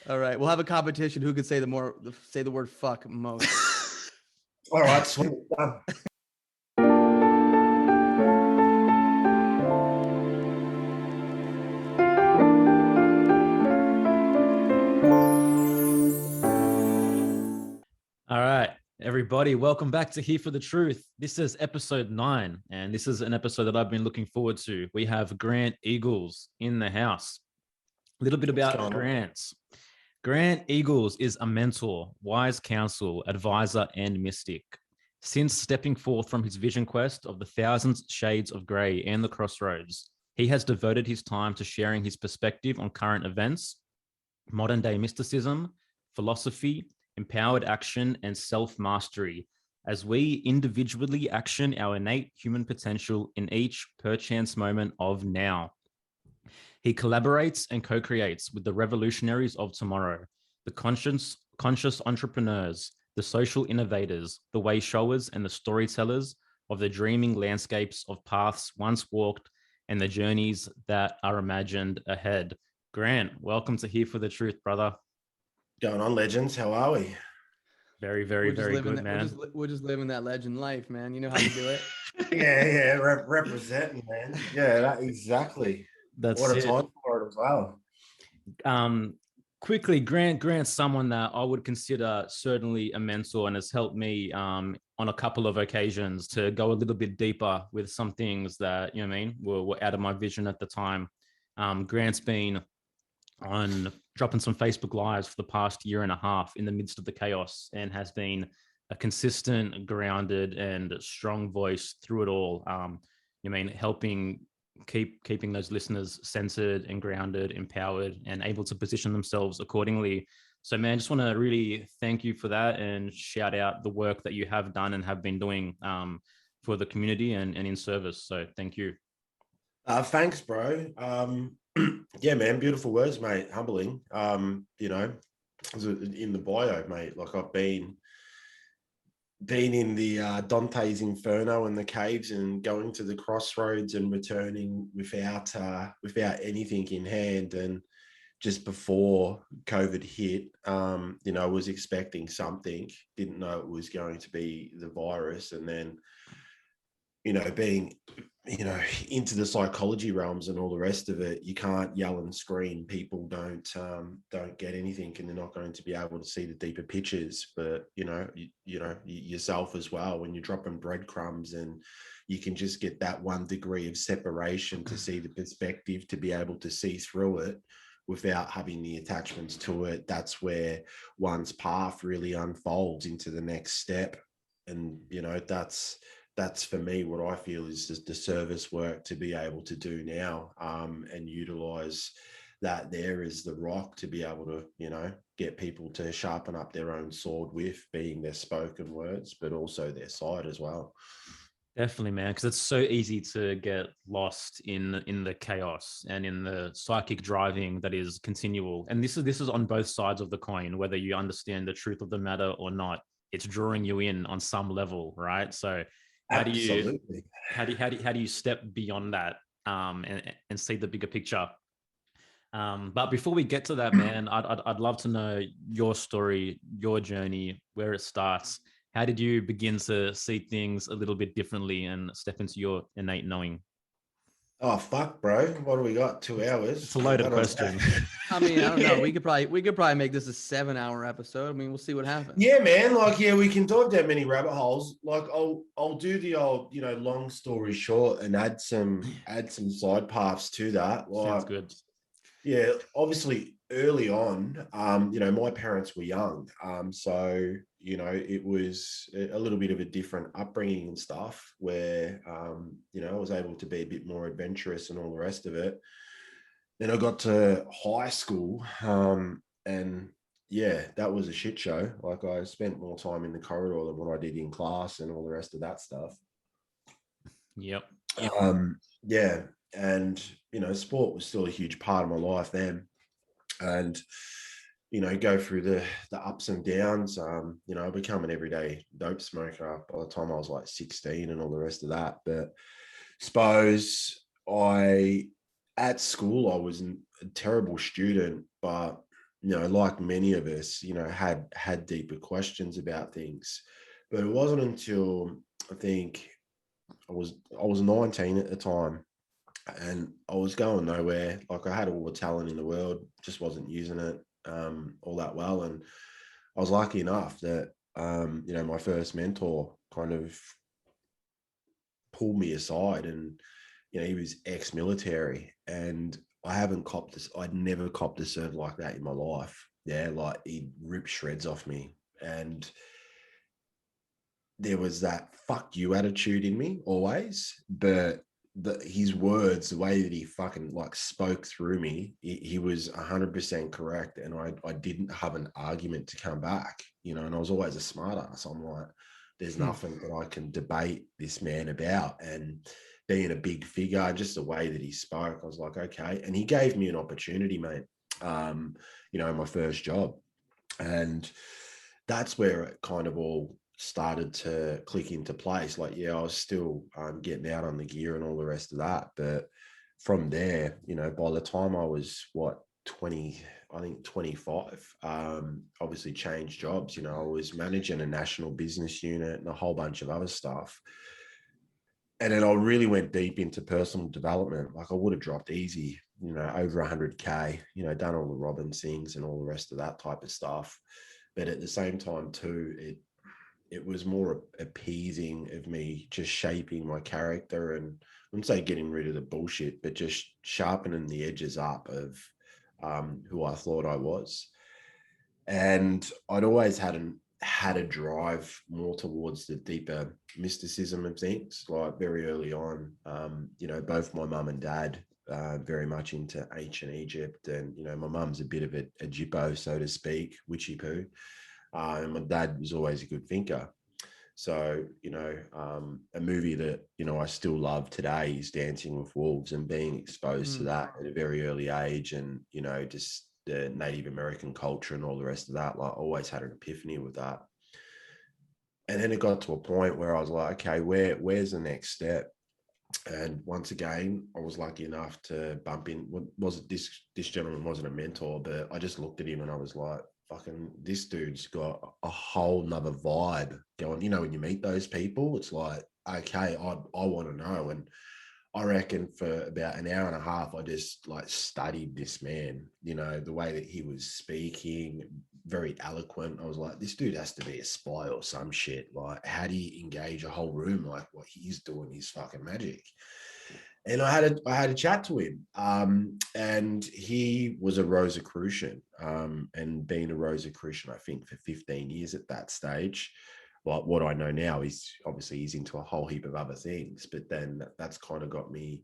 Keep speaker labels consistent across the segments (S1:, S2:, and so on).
S1: All right, we'll have a competition. Who could say the word fuck most?
S2: All right, sweet. Done.
S3: All right, everybody, welcome back to Here for the Truth. This is episode 9, and this is an episode that I've been looking forward to. We have Grant Eagles in the house. A little bit about Grant. Grant Eagles is a mentor, wise counsel, advisor, and mystic. Since stepping forth from his vision quest of the thousands shades of grey and the crossroads, he has devoted his time to sharing his perspective on current events, modern day mysticism, philosophy, empowered action, and self-mastery as we individually action our innate human potential in each perchance moment of now. He collaborates and co-creates with the revolutionaries of tomorrow, the conscious entrepreneurs, the social innovators, the way showers, and the storytellers of the dreaming landscapes of paths once walked and the journeys that are imagined ahead. Grant, welcome to Here for the Truth, brother.
S2: Going on, legends. How are we?
S3: Very good, man.
S1: We're just living that legend life, man. You know how to do it.
S2: Yeah, representing, man. Yeah, exactly.
S3: That's
S2: what a
S3: it.
S2: time for it as well.
S3: Quickly, Grant's someone that I would consider certainly a mentor and has helped me on a couple of occasions to go a little bit deeper with some things that, you know what I mean, were out of my vision at the time. Grant's been on dropping some Facebook lives for the past year and a half in the midst of the chaos and has been a consistent, grounded, and strong voice through it all. You mean helping keeping those listeners centered and grounded, empowered, and able to position themselves accordingly. So, man, just want to really thank you for that and shout out the work that you have done and have been doing for the community and in service. So, thank you.
S2: Thanks, bro. Yeah, man, beautiful words, mate. Humbling. You know, in the bio, mate. Like I've been in the Dante's Inferno and the caves and going to the crossroads and returning without anything in hand. And just before COVID hit, you know, I was expecting something, didn't know it was going to be the virus. And then, you know, being, you know, into the psychology realms and all the rest of it, you can't yell and scream. People don't get anything, and they're not going to be able to see the deeper pictures. But you know yourself as well, when you're dropping breadcrumbs, and you can just get that 1 degree of separation to see the perspective, to be able to see through it without having the attachments to it. That's where one's path really unfolds into the next step. And you know, that's for me what I feel is just the service work to be able to do now, and utilize that there is the rock to be able to, you know, get people to sharpen up their own sword with being their spoken words, but also their side as well.
S3: Definitely, man, because it's so easy to get lost in the chaos and in the psychic driving that is continual. And this is on both sides of the coin, whether you understand the truth of the matter or not. It's drawing you in on some level, right? So how do you step beyond that and see the bigger picture? But before we get to that, man, I'd love to know your story, your journey, where it starts. How did you begin to see things a little bit differently and step into your innate knowing?
S2: Oh fuck, bro! What do we got? 2 hours?
S3: It's a loaded question.
S1: I mean, I don't know. We could probably make this a 7-hour episode. I mean, we'll see what happens.
S2: Yeah, man. Like, yeah, we can dive down many rabbit holes. Like, I'll do the old, you know, long story short and add some side paths to that. Like,
S3: sounds good.
S2: Yeah, obviously early on, you know, my parents were young. So, you know, it was a little bit of a different upbringing and stuff where, you know, I was able to be a bit more adventurous and all the rest of it. Then I got to high school, and yeah, that was a shit show. Like I spent more time in the corridor than what I did in class and all the rest of that stuff.
S3: Yep.
S2: Yeah. And, you know, sport was still a huge part of my life then. And, you know, go through the ups and downs. You know, I become an everyday dope smoker by the time I was like 16 and all the rest of that. But suppose at school, I was a terrible student, but, like many of us, had deeper questions about things. But it wasn't until I think I was 19 at the time, and I was going nowhere. Like, I had all the talent in the world, just wasn't using it all that well. And I was lucky enough that my first mentor kind of pulled me aside, and he was ex-military, and I'd never copped a serve like that in my life. Yeah, like, he ripped shreds off me, and there was that fuck you attitude in me always. But his words, the way that he fucking like spoke through me, he was 100% correct, and I didn't have an argument to come back, and I was always a smart ass. I'm like, there's nothing that I can debate this man about. And being a big figure, just the way that he spoke, I was like, okay. And he gave me an opportunity, mate, in my first job. And that's where it kind of all started to click into place. Like, yeah, I was still getting out on the gear and all the rest of that. But from there, by the time I was 20, I think 25, obviously changed jobs. I was managing a national business unit and a whole bunch of other stuff. And then I really went deep into personal development. Like, I would have dropped easy, over 100K, done all the Robbins things and all the rest of that type of stuff. But at the same time too, it was more appeasing of me, just shaping my character, and I wouldn't say getting rid of the bullshit, but just sharpening the edges up of who I thought I was. And I'd always had a drive more towards the deeper mysticism of things. Like, very early on, both my mum and dad very much into ancient Egypt, and my mum's a bit of a jippo, so to speak, witchy poo. And my dad was always a good thinker. So, a movie that, I still love today is Dancing with Wolves, and being exposed to that at a very early age, and, just the Native American culture and all the rest of that. Like, I always had an epiphany with that. And then it got to a point where I was like, okay, where's the next step? And once again, I was lucky enough to bump in. This gentleman wasn't a mentor, but I just looked at him and I was like, fucking, this dude's got a whole nother vibe going. When you meet those people, it's like, okay, I want to know. And I reckon for about an hour and a half, I just like studied this man, the way that he was speaking, very eloquent. I was like, this dude has to be a spy or some shit. Like, how do you engage a whole room like what he's doing? Is fucking magic. And I had a chat to him, and he was a Rosicrucian, and being a Rosicrucian, I think for 15 years at that stage. Like, what I know now is obviously he's into a whole heap of other things, but then that's kind of got me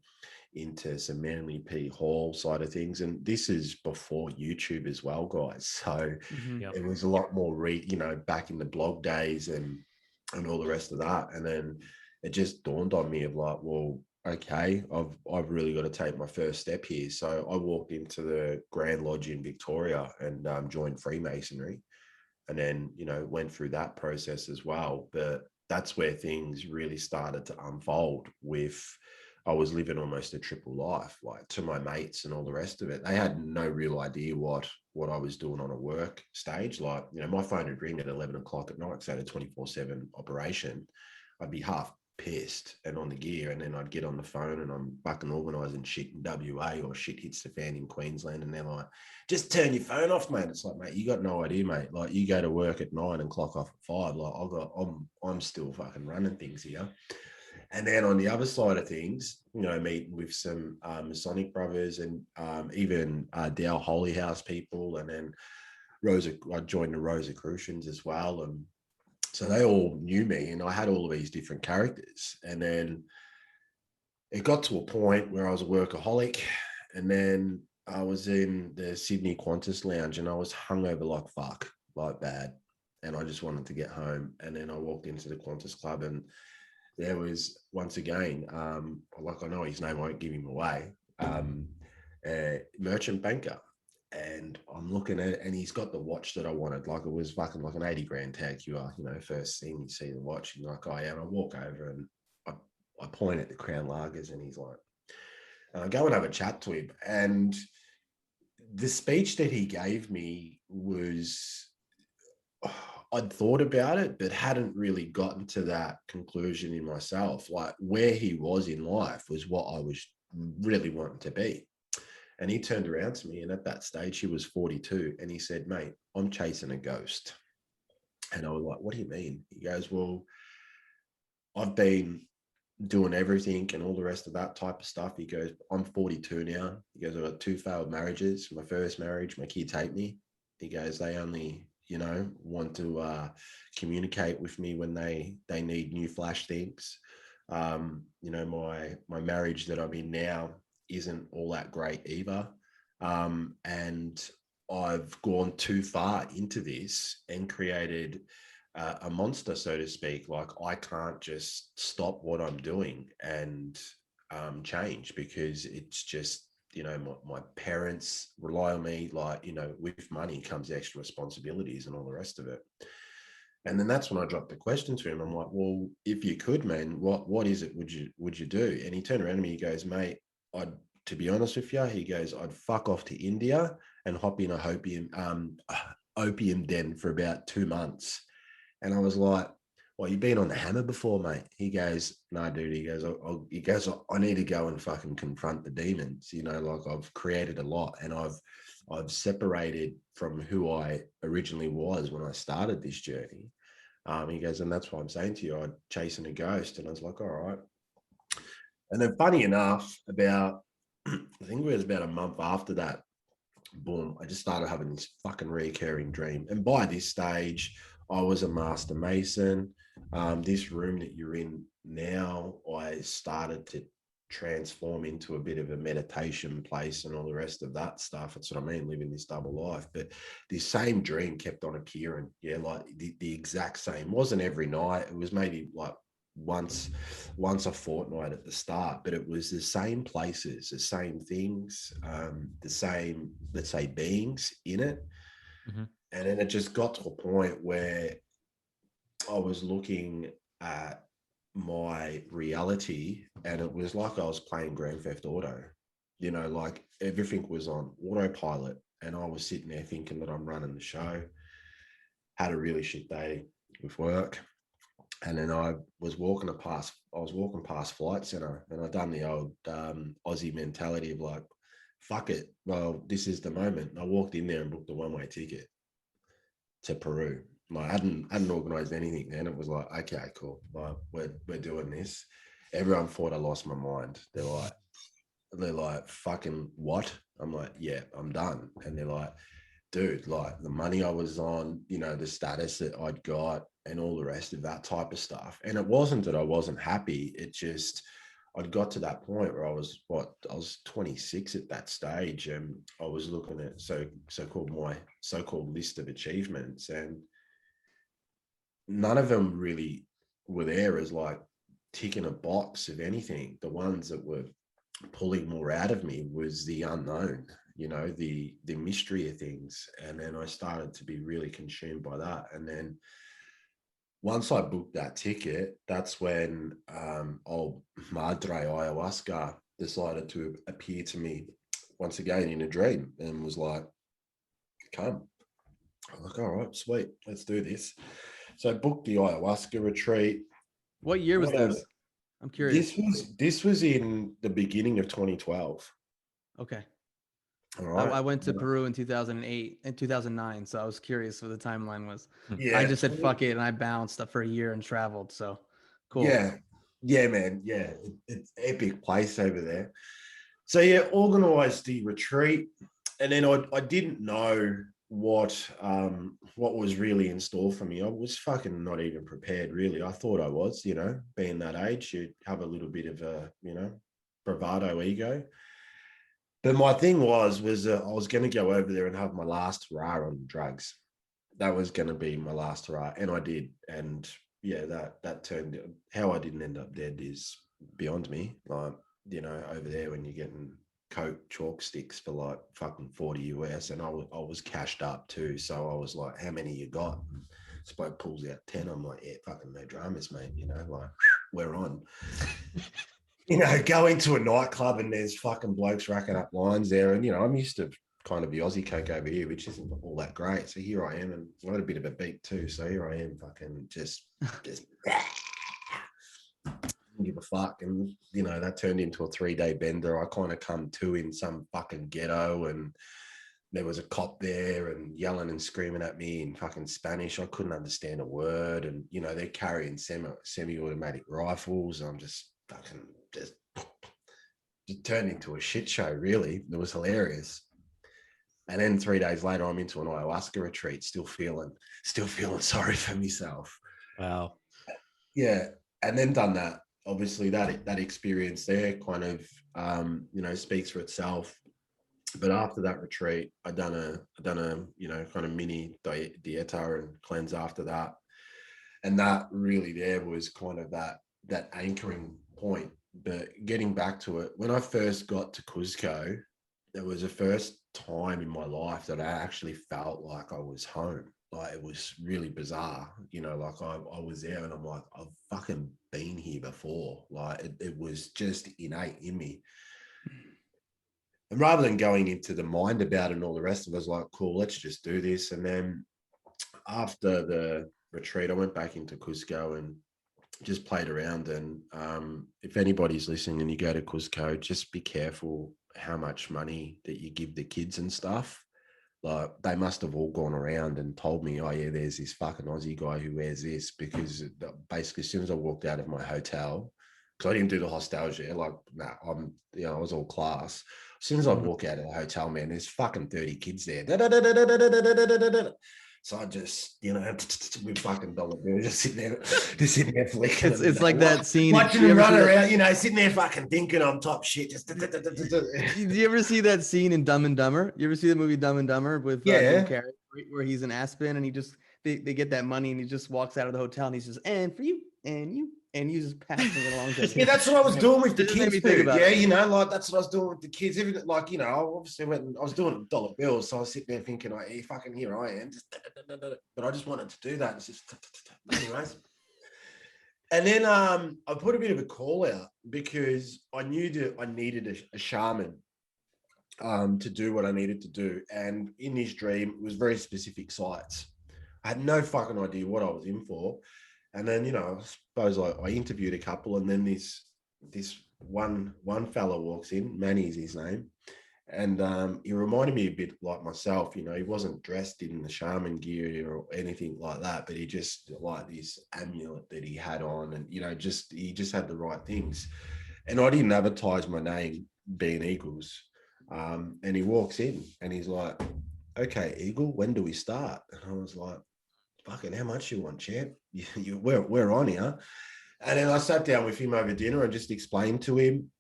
S2: into some Manly P Hall side of things. And this is before YouTube as well, guys. So it was a lot more, back in the blog days and all the rest of that. And then it just dawned on me of like, well, okay, I've really got to take my first step here. So I walked into the Grand Lodge in Victoria and joined Freemasonry, and then went through that process as well. But that's where things really started to unfold. I was living almost a triple life, like, to my mates and all the rest of it. They had no real idea what I was doing on a work stage. Like, my phone would ring at 11 o'clock at night, so a 24/7 operation. I'd be half pissed and on the gear, and then I'd get on the phone and I'm fucking organising shit in WA, or shit hits the fan in Queensland, and they're like, just turn your phone off, mate. It's like, mate, you got no idea, mate. Like, you go to work at 9 and clock off at 5. Like, I'm still fucking running things here. And then on the other side of things, meeting with some Masonic brothers, and even Dow Holy House people, and then I joined the Rosicrucians as well. And so they all knew me, and I had all of these different characters. And then it got to a point where I was a workaholic, and then I was in the Sydney Qantas Lounge, and I was hungover like fuck, like bad. And I just wanted to get home. And then I walked into the Qantas Club, and there was, once again, like, I know his name, I won't give him away, a merchant banker. And I'm looking at it, and he's got the watch that I wanted. Like, it was fucking like an 80 grand tag QR, first thing you see the watch, and like, oh yeah, and I walk over and I point at the Crown Lagers, and he's like, and I go and have a chat to him. And the speech that he gave me was, I'd thought about it, but hadn't really gotten to that conclusion in myself. Like where he was in life was what I was really wanting to be. And he turned around to me, and at that stage, he was 42, and he said, "Mate, I'm chasing a ghost." And I was like, "What do you mean?" He goes, "Well, I've been doing everything and all the rest of that type of stuff." He goes, "I'm 42 now." He goes, "I've got 2 failed marriages. My first marriage, my kids hate me." He goes, "They only, want to communicate with me when they need new flash things. My marriage that I'm in now isn't all that great either. And I've gone too far into this and created a monster, so to speak. Like I can't just stop what I'm doing and change, because it's just, my parents rely on me. Like, with money comes extra responsibilities and all the rest of it." And then that's when I dropped the question to him. I'm like, "Well, if you could, man, what is it would you do?" And he turned around to me, he goes, "Mate, to be honest with you," he goes, "I'd fuck off to India and hop in a opium den for about 2 months." And I was like, "Well, you've been on the hammer before, mate?" He goes, "No, dude." He goes, I need to go and fucking confront the demons. Like I've created a lot, and I've separated from who I originally was when I started this journey." He goes, "And that's why I'm saying to you, I'm chasing a ghost." And I was like, "All right." And then funny enough, I think it was about a month after that, boom, I just started having this fucking recurring dream. And by this stage, I was a master mason. This room that you're in now, I started to transform into a bit of a meditation place and all the rest of that stuff. That's what I mean, living this double life. But this same dream kept on appearing. Yeah, like the exact same. It wasn't every night. It was maybe like once a fortnight at the start, but it was the same places, the same things, the same, let's say, beings in it.
S3: Mm-hmm.
S2: And then it just got to a point where I was looking at my reality, and it was like I was playing Grand Theft Auto. Like everything was on autopilot, and I was sitting there thinking that I'm running the show. Had a really shit day with work. And then I was walking past Flight Center, and I'd done the old Aussie mentality of like, "Fuck it. Well, this is the moment." And I walked in there and booked a one-way ticket to Peru. Like I hadn't organized anything then. It was like, okay, cool. Like we're doing this. Everyone thought I lost my mind. They're like, "Fucking what?" I'm like, "Yeah, I'm done." And they're like, "Dude, like the money I was on, the status that I'd got and all the rest of that type of stuff." And it wasn't that I wasn't happy. It just, I'd got to that point where I was 26 at that stage, and I was looking at my so-called list of achievements, and none of them really were there as like ticking a box of anything. The ones that were pulling more out of me was the unknown, the mystery of things. And then I started to be really consumed by that. And then once I booked that ticket, that's when old Madre Ayahuasca decided to appear to me once again in a dream and was like, "Come." I'm like, "All right, sweet, let's do this." So I booked the ayahuasca retreat.
S1: What year was this? I'm curious.
S2: This was in the beginning of 2012.
S1: Okay.
S2: All right.
S1: I went to Peru in 2008 and 2009, so I was curious what the timeline was.
S2: Yeah.
S1: I just said fuck it and I bounced up for a year and traveled. So cool.
S2: Yeah, man. Yeah, it's epic place over there. So yeah, organized the retreat, and then I didn't know what was really in store for me. I was fucking not even prepared, really. I thought I was, being that age, you'd have a little bit of a, bravado ego. But my thing was I was going to go over there and have my last hurrah on drugs. That was going to be my last hurrah, and I did. And yeah, that turned. How I didn't end up dead is beyond me. Like, over there when you're getting coke chalk sticks for like fucking 40 US, and I was cashed up too. So I was like, "How many you got?" And Spoke pulls out 10. I'm like, "Yeah, fucking no dramas, mate. Like we're on." Go into a nightclub and there's fucking blokes racking up lines there. And, I'm used to kind of the Aussie coke over here, which isn't all that great. So here I am, and I had a bit of a beat too. So here I am, fucking just don't give a fuck. And you know, that turned into a 3-day bender. I kind of come to in some fucking ghetto, and there was a cop there and yelling and screaming at me in fucking Spanish. I couldn't understand a word. And, you know, they're carrying semi-automatic rifles. I'm just fucking just turned into a shit show, really. It was hilarious. And then 3 days later, I'm into an ayahuasca retreat, still feeling sorry for myself.
S3: Wow.
S2: Yeah. And then done that. Obviously, that experience there kind of, you know, speaks for itself. But after that retreat, I done a you know, kind of mini dieta and cleanse after that, and that really there was kind of that anchoring point. But getting back to it, when I first got to Cuzco, it was the first time in my life that I actually felt like I was home. Like, it was really bizarre, you know, like I was there and I'm like, I've fucking been here before. Like it was just innate in me. And rather than going into the mind about it and all the rest of it, I was like, cool, let's just do this. And then after the retreat, I went back into Cusco and just played around. And if anybody's listening and you go to Cusco, just be careful how much money that you give the kids and stuff. Like, they must have all gone around and told me, oh yeah, there's this fucking Aussie guy who wears this, because basically as soon as I walked out of my hotel, because I didn't do the hostels yet, like, nah, I was all class. As soon as I walk out of the hotel, man, there's fucking 30 kids there. So I just, you know, with fucking dollar bills, just sitting there flicking.
S1: It's like that scene.
S2: Watching them run around, you know, sitting there fucking thinking I'm top shit. Just
S1: Did you ever see that scene in Dumb and Dumber? You ever see the movie Dumb and Dumber with Jim Carrey, where he's in Aspen and they get that money and he just walks out of the hotel and he says, "And for you, and you," and he's just passing it along.
S2: Yeah, that's what I was doing with the kids. Yeah,
S1: it.
S2: you know, like that's what I was doing with the kids. Even like, you know, I obviously I was doing dollar bills, so I was sitting there thinking, like, hey, fucking here I am, but I just wanted to do that. It's just anyways. And then I put a bit of a call out because I knew that I needed a shaman to do what I needed to do. And in this dream, it was very specific sites. I had no fucking idea what I was in for. And then, you know, I suppose I interviewed a couple, and then this one fella walks in, Manny's his name. And he reminded me a bit like myself. You know, he wasn't dressed in the shaman gear or anything like that, but he just like this amulet that he had on, and, you know, he just had the right things. And I didn't advertise my name being Eagles. And he walks in and he's like, "Okay, Eagle, when do we start?" And I was like, "Fucking, how much you want, champ? We're on here." And then I sat down with him over dinner and just explained to him,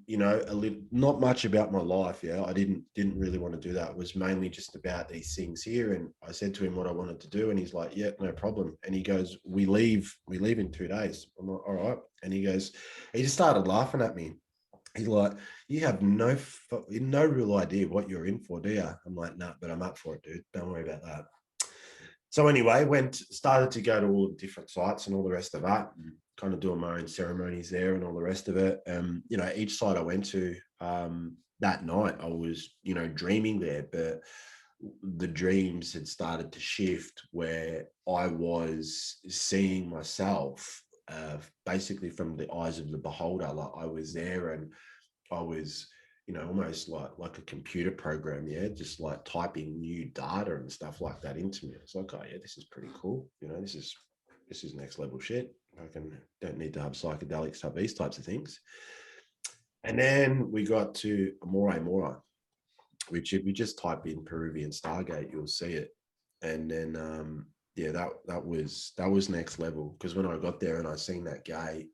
S2: you know, not much about my life. Yeah, I didn't really want to do that. It was mainly just about these things here. And I said to him what I wanted to do, and he's like, "Yeah, no problem." And he goes, "We leave in 2 days." I'm like, "All right." And he just started laughing at me. He's like, "You have no real idea what you're in for, do you?" I'm like, "Nah, but I'm up for it, dude. Don't worry about that." So anyway, started to go to all the different sites and all the rest of that, and kind of doing my own ceremonies there and all the rest of it. You know, each site I went to that night, I was, you know, dreaming there, but the dreams had started to shift where I was seeing myself basically from the eyes of the beholder. Like, I was there and I was, you know, almost like a computer program, yeah, just like typing new data and stuff like that into me. It's like, oh yeah, this is pretty cool. You know, this is next level shit. Don't need to have psychedelics to have these types of things. And then we got to Amore Mora, which if you just type in Peruvian Stargate, you'll see it. And then yeah, that was next level, because when I got there and I seen that gate,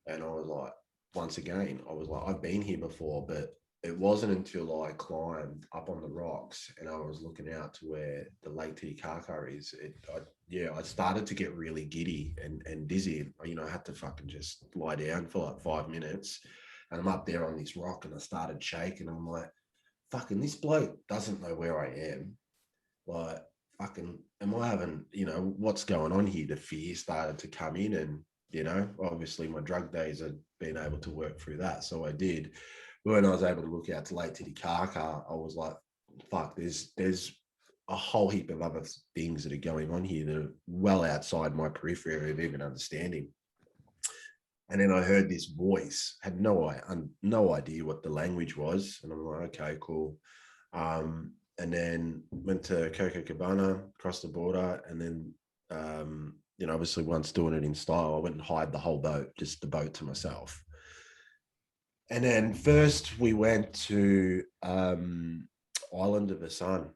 S2: and I was like, once again, I was like, I've been here before, but it wasn't until I climbed up on the rocks and I was looking out to where the Lake Titicaca is. I started to get really giddy and dizzy. You know, I had to fucking just lie down for like 5 minutes, and I'm up there on this rock and I started shaking. I'm like, fucking, this bloke doesn't know where I am. Like, fucking, am I having, you know, what's going on here? The fear started to come in, and, you know, obviously my drug days had been able to work through that. So I did. when I was able to look out to Lake Titicaca, I was like, fuck, there's a whole heap of other things that are going on here that are well outside my periphery of even understanding. And then I heard this voice, had no idea what the language was. And I'm like, okay, cool. And then went to Copacabana, across the border. And then, obviously once doing it in style, I went and hired the whole boat, just the boat to myself. And then first we went to Island of the Sun.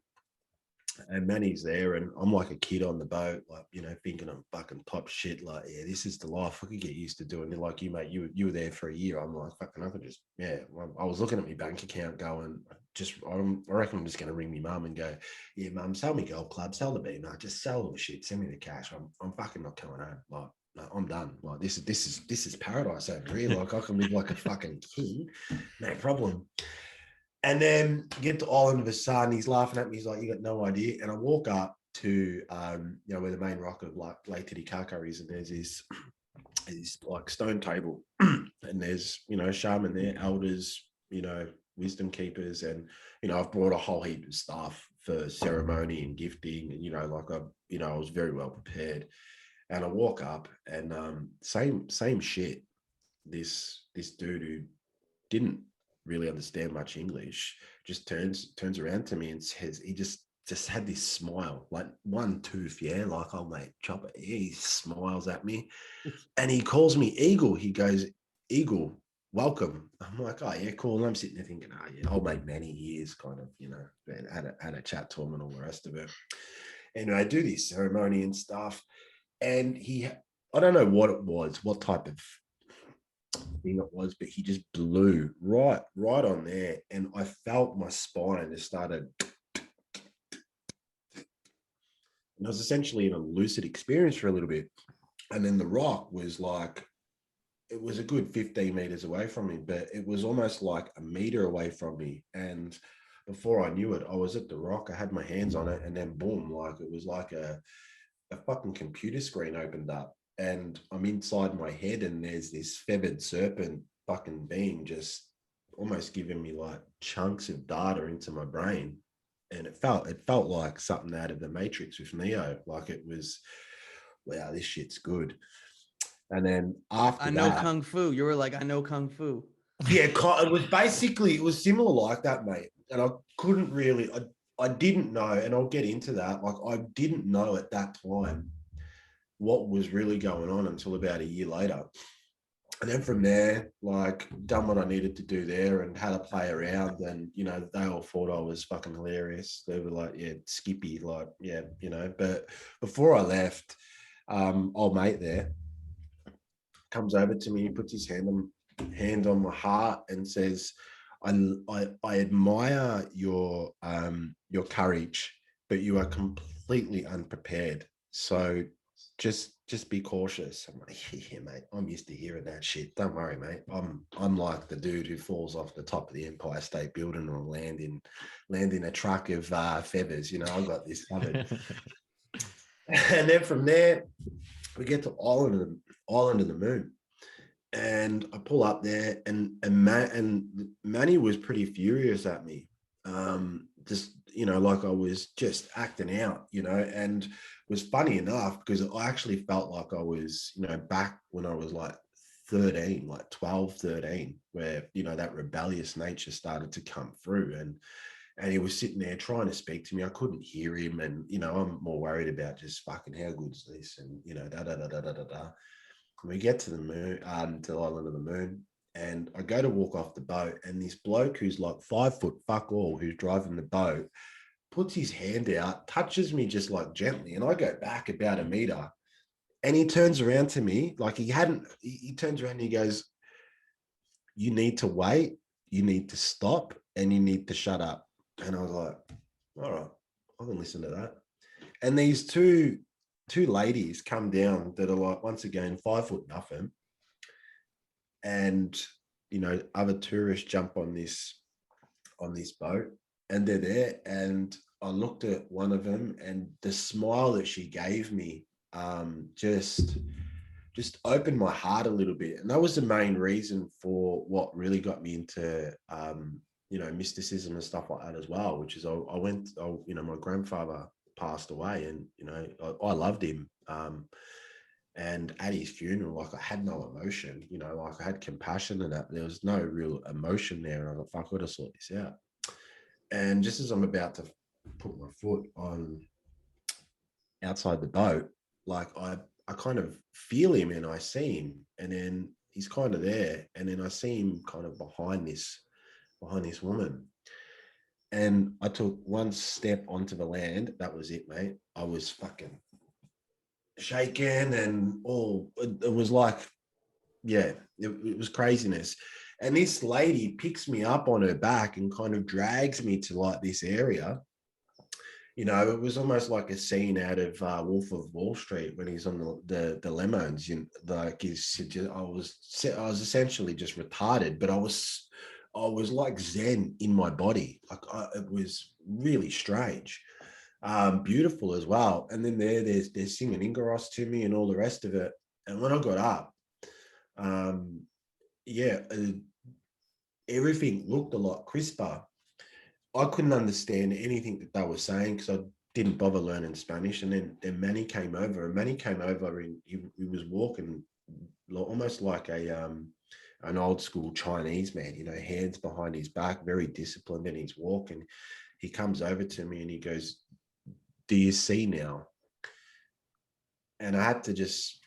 S2: And Manny's there, and I'm like a kid on the boat, like, thinking I'm fucking top shit. Like, yeah, this is the life. I could get used to doing it. Like you, mate, you were there for a year. I'm like, fucking, I could just, yeah. I was looking at my bank account going, I reckon I'm just going to ring my mum and go, yeah, mum, sell me golf club, sell the beam, just sell all the shit, send me the cash. I'm fucking not coming home. Like, no, I'm done. Like, this is paradise over here. Like, I can live like a fucking king, no problem. And then get to Island of the Sun. He's laughing at me. He's like, you got no idea. And I walk up to, where the main rock of like Lake Titicaca is, and there's this like stone table, and there's, shaman there, elders, wisdom keepers. And, I've brought a whole heap of stuff for ceremony and gifting. And, I was very well prepared. And I walk up and same shit. This dude who didn't really understand much English just turns around to me and says, he just had this smile, like one tooth, like, oh mate, chop it. Yeah, he smiles at me and he calls me Eagle. He goes, Eagle, welcome. I'm like, oh yeah, cool. And I'm sitting there thinking, oh yeah, old mate Manny, he is kind of, had a chat to him and all the rest of it. And I do this ceremony and stuff, and I don't know what it was, what type of thing it was, but he just blew right on there, and I felt my spine just started. And I was essentially in a lucid experience for a little bit, and then the rock was like, it was a good 15 meters away from me, but it was almost like a meter away from me. And before I knew it, I was at the rock. I had my hands on it, and then boom, like it was like a fucking computer screen opened up, and I'm inside my head, and there's this feathered serpent fucking being just almost giving me like chunks of data into my brain. And it felt like something out of the Matrix with Neo. Like it was, wow, this shit's good. And then after
S1: I know Kung Fu. You were like, I know Kung Fu.
S2: Yeah, it was similar like that, mate. And I couldn't really, I didn't know, and I'll get into that. Like, I didn't know at that time what was really going on until about a year later. And then from there, like, done what I needed to do there and had a play around. And, they all thought I was fucking hilarious. They were like, yeah, Skippy, like, yeah, But before I left, old mate there comes over to me, puts his hand on my heart and says, I admire your courage, but you are completely unprepared. So just be cautious. I'm like, yeah, mate, I'm used to hearing that shit. Don't worry, mate. I'm like the dude who falls off the top of the Empire State Building and land in a truck of feathers. I've got this covered. And then from there, we get to Island of the Moon. And I pull up there, and Manny was pretty furious at me. Just, like I was just acting out, and it was funny enough because I actually felt like I was, back when I was like 13, like 12, 13, where, that rebellious nature started to come through. And he was sitting there trying to speak to me. I couldn't hear him. And, I'm more worried about just fucking how good's this? And, da. We get to the moon, to the Island of the Moon, and I go to walk off the boat, and this bloke who's like 5 foot fuck all, who's driving the boat, puts his hand out, touches me just like gently, and I go back about a meter, and he turns around to me like he turns around and he goes, you need to wait, you need to stop, and you need to shut up. And I was like, all right, I can listen to that. And these two ladies come down that are like, once again, 5 foot nothing. And, other tourists jump on this boat, and they're there. And I looked at one of them, and the smile that she gave me, just just opened my heart a little bit. And that was the main reason for what really got me into, mysticism and stuff like that as well, which is my grandfather passed away, and, I loved him. And at his funeral, like, I had no emotion, like, I had compassion, and that there was no real emotion there. And I thought, fuck, I gotta sort this out. And just as I'm about to put my foot on outside the boat, like, I kind of feel him and I see him, and then he's kind of there, and then I see him kind of behind this woman. And I took one step onto the land. That was it, mate. I was fucking shaken and all. It was like, yeah, it was craziness. And this lady picks me up on her back and kind of drags me to, like, this area. It was almost like a scene out of Wolf of Wall Street when he's on the lemons. I was essentially just retarded, but I was like Zen in my body. Like, it was really strange, beautiful as well. And then they're singing Ingaros to me and all the rest of it. And when I got up, everything looked a lot crisper. I couldn't understand anything that they were saying because I didn't bother learning Spanish. And then Manny came over, and he was walking almost like an old school Chinese man, hands behind his back, very disciplined, and he's walking. He comes over to me and he goes, "Do you see now?" And I had to just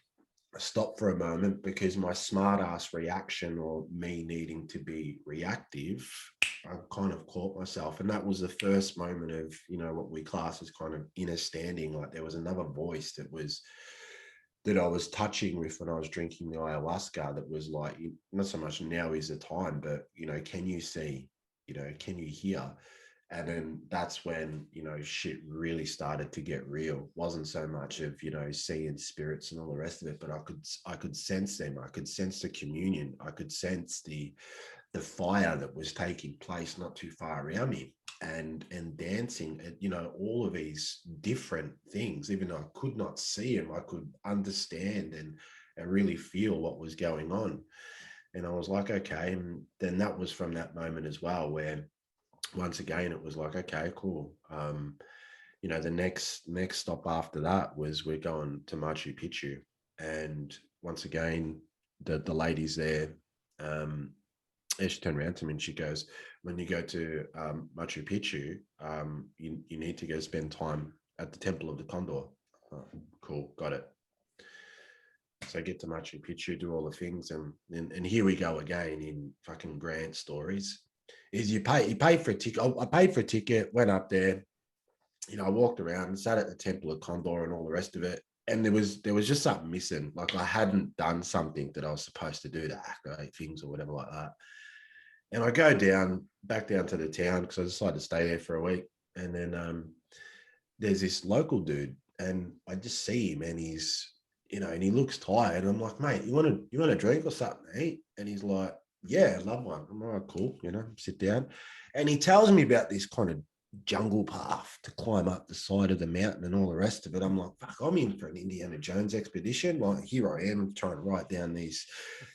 S2: stop for a moment, because my smart ass reaction, or me needing to be reactive, I kind of caught myself. And that was the first moment of, what we class as kind of inner standing. Like, there was another voice that I was touching with when I was drinking the ayahuasca, that was like, not so much now is the time, but, can you see, can you hear? And then that's when, shit really started to get real. Wasn't so much of, seeing spirits and all the rest of it, but I could sense them. I could sense the communion. I could sense the fire that was taking place not too far around me, and dancing, all of these different things. Even though I could not see them, I could understand and really feel what was going on. And I was like, okay. And then that was from that moment as well, where once again, it was like, okay, cool. The next stop after that was, we're going to Machu Picchu. And once again, the ladies there, she turned around to me and she goes, "When you go to Machu Picchu, you need to go spend time at the Temple of the Condor." Oh, cool, got it. So I get to Machu Picchu, do all the things, and here we go again in fucking Grant stories. Is you pay for a ticket. I paid for a ticket, went up there. I walked around, sat at the Temple of Condor and all the rest of it. And there was just something missing. Like, I hadn't done something that I was supposed to do to activate things or whatever like that. And I go back down to the town, because I decided to stay there for a week. And then there's this local dude, and I just see him, and he's, and he looks tired. And I'm like, "Mate, you want a drink or something to eat?" And he's like, "Yeah, I love one." I'm like, "Cool," sit down. And he tells me about this kind of jungle path to climb up the side of the mountain and all the rest of it. I'm like, fuck, I'm in for an Indiana Jones expedition. Like, here I am trying to write down these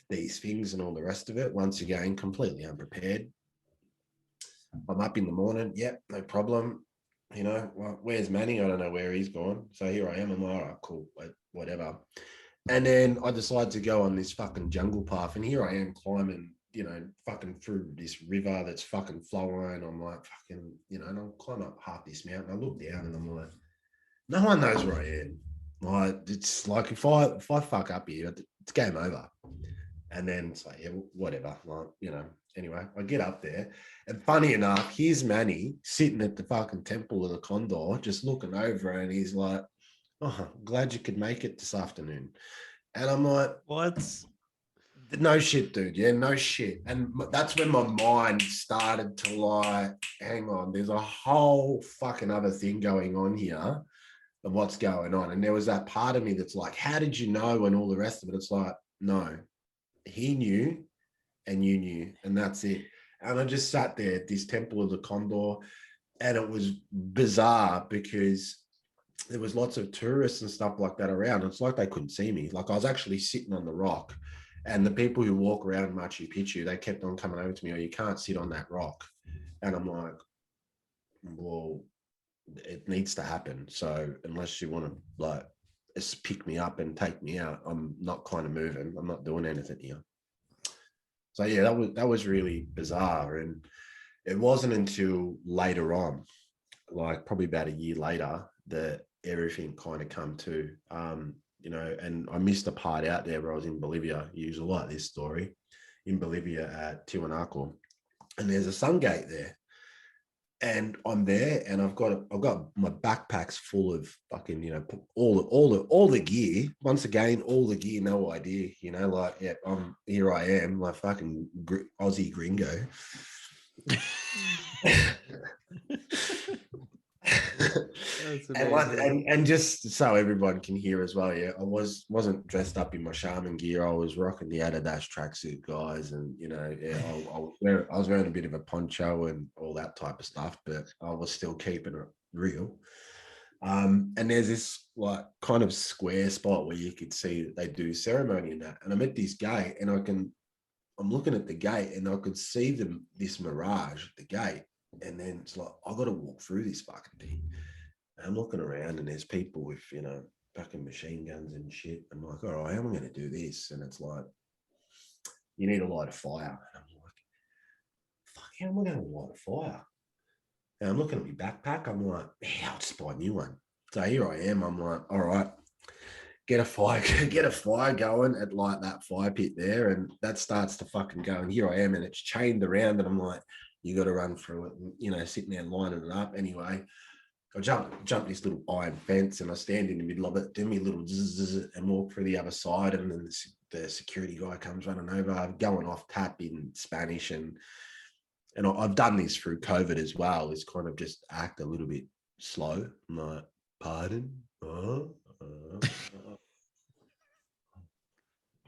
S2: things and all the rest of it. Once again, completely unprepared. I'm up in the morning. Yep, no problem. Well, where's Manny? I don't know where he's gone. So here I am. I'm like, all right, cool, whatever. And then I decide to go on this fucking jungle path. And here I am climbing, fucking through this river that's fucking flowing. I'm like, fucking, and I'll climb up half this mountain. I look down and I'm like, no one knows where I am. Like, it's like, if I fuck up here, it's game over. And then it's like, yeah, whatever. Like, anyway, I get up there. And funny enough, here's Manny sitting at the fucking Temple of the Condor, just looking over, and he's like, "Oh, glad you could make it this afternoon." And I'm like,
S1: "What?
S2: No shit, dude. Yeah, no shit." And that's when my mind started to, like, hang on, there's a whole fucking other thing going on here of what's going on. And there was that part of me that's like, how did you know? And all the rest of it. It's like, no, he knew and you knew, and that's it. And I just sat there at this Temple of the Condor, and it was bizarre because there was lots of tourists and stuff like that around. It's like they couldn't see me. Like I was actually sitting on the rock, and the people who walk around Machu Picchu, they kept on coming over to me, "Oh, you can't sit on that rock." And I'm like, well, it needs to happen. So unless you want to like just pick me up and take me out, I'm not kind of moving. I'm not doing anything here. So yeah, that was really bizarre. And it wasn't until later on, like probably about a year later, that everything kind of come to. You know, and I missed a part out there where I was in Bolivia. You usually like this story in Bolivia at Tiwanaku, and there's a sun gate there. And I'm there, and I've got my backpacks full of fucking, you know, all the gear. Once again, all the gear, no idea, you know, like yeah, here I am, my fucking Aussie gringo. and just so everyone can hear as well, yeah, I wasn't dressed up in my shaman gear. I was rocking the Adidas tracksuit, guys, and you know, yeah, I was wearing a bit of a poncho and all that type of stuff, but I was still keeping it real. And there's this like kind of square spot where you could see that they do ceremony in that, and I'm at this gate, and I'm looking at the gate, and I could see this mirage at the gate, and then it's like I got to walk through this fucking thing. And I'm looking around, and there's people with, you know, fucking machine guns and shit. I'm like, all right, how am I going to do this? And it's like, you need to light a fire. And I'm like, fuck, how am I going to light a fire? And I'm looking at my backpack. I'm like, yeah, I'll just buy a new one. So here I am. I'm like, all right, get a fire going at like that fire pit there. And that starts to fucking go. And here I am, and it's chained around. And I'm like, you got to run through it. And, you know, sitting there lining it up. Anyway, I jump this little iron fence, and I stand in the middle of it, do me little zzz, and walk through the other side. And then the security guy comes running over. I'm going off tap in Spanish. And I've done this through COVID as well, is kind of just act a little bit slow. I'm like, pardon? So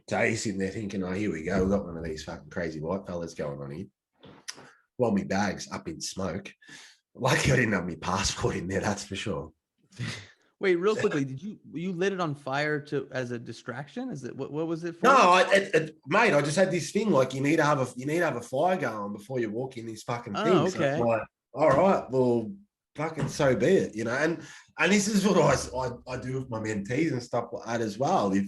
S2: he's sitting there thinking, oh, here we go. We've got one of these fucking crazy white fellas going on here. While my bag's up in smoke. Lucky I didn't have my passport in there, that's for sure.
S1: Wait, real quickly, did you lit it on fire as a distraction? Is it what was it for?
S2: No, mate, I just had this thing like you need to have a fire going before you walk in this fucking thing.
S1: Oh, okay.
S2: So like, all right, well, fucking so be it, you know. And this is what I do with my mentees and stuff like that as well. If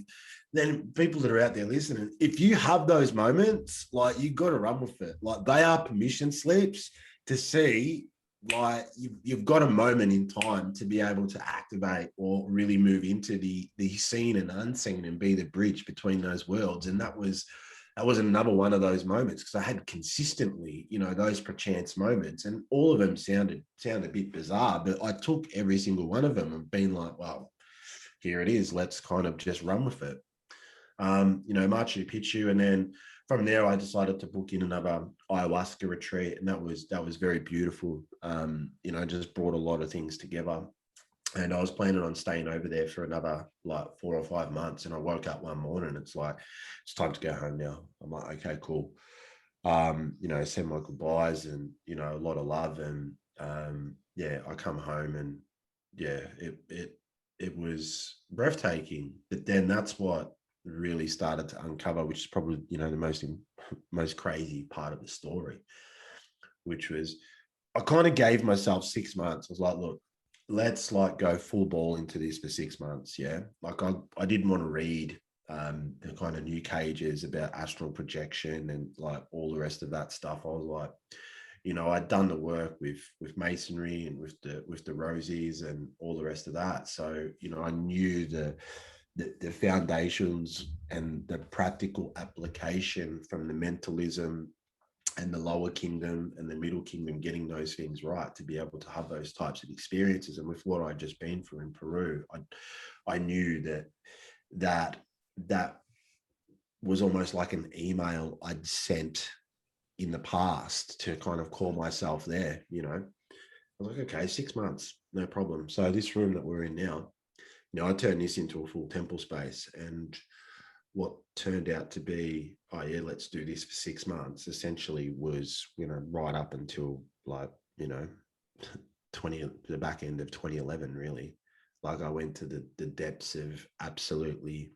S2: then people that are out there listening, if you have those moments, like you got to run with it. Like they are permission slips to see. Like you've got a moment in time to be able to activate or really move into the seen and unseen and be the bridge between those worlds. And that was another one of those moments, because I had consistently, you know, those perchance moments, and all of them sounded a bit bizarre, but I took every single one of them and been like, well, here it is. Let's kind of just run with it. You know, Machu Picchu, and then from there, I decided to book in another ayahuasca retreat, and that was very beautiful. You know, just brought a lot of things together, and I was planning on staying over there for another like 4 or 5 months. And I woke up one morning, it's like, it's time to go home now. I'm like, okay, cool. You know, send my goodbyes, and you know, a lot of love, and yeah, I come home, and yeah, it was breathtaking. But then that's what really started to uncover, which is probably, you know, the most crazy part of the story, which was I kind of gave myself 6 months. I was like, look, let's like go full ball into this for 6 months. Yeah. Like I didn't want to read the kind of new cages about astral projection and like all the rest of that stuff. I was like, you know, I'd done the work with masonry and with the rosies and all the rest of that. So, you know, I knew the foundations and the practical application from the mentalism and the lower kingdom and the middle kingdom, getting those things right to be able to have those types of experiences. And with what I'd just been through in Peru, I knew that was almost like an email I'd sent in the past to kind of call myself there, you know. I was like, okay, 6 months, no problem. So this room that we're in now, you know, I turned this into a full temple space, and what turned out to be, oh yeah, let's do this for 6 months, essentially was, you know, right up until like, you know, the back end of 2011, really. Like I went to the depths of absolutely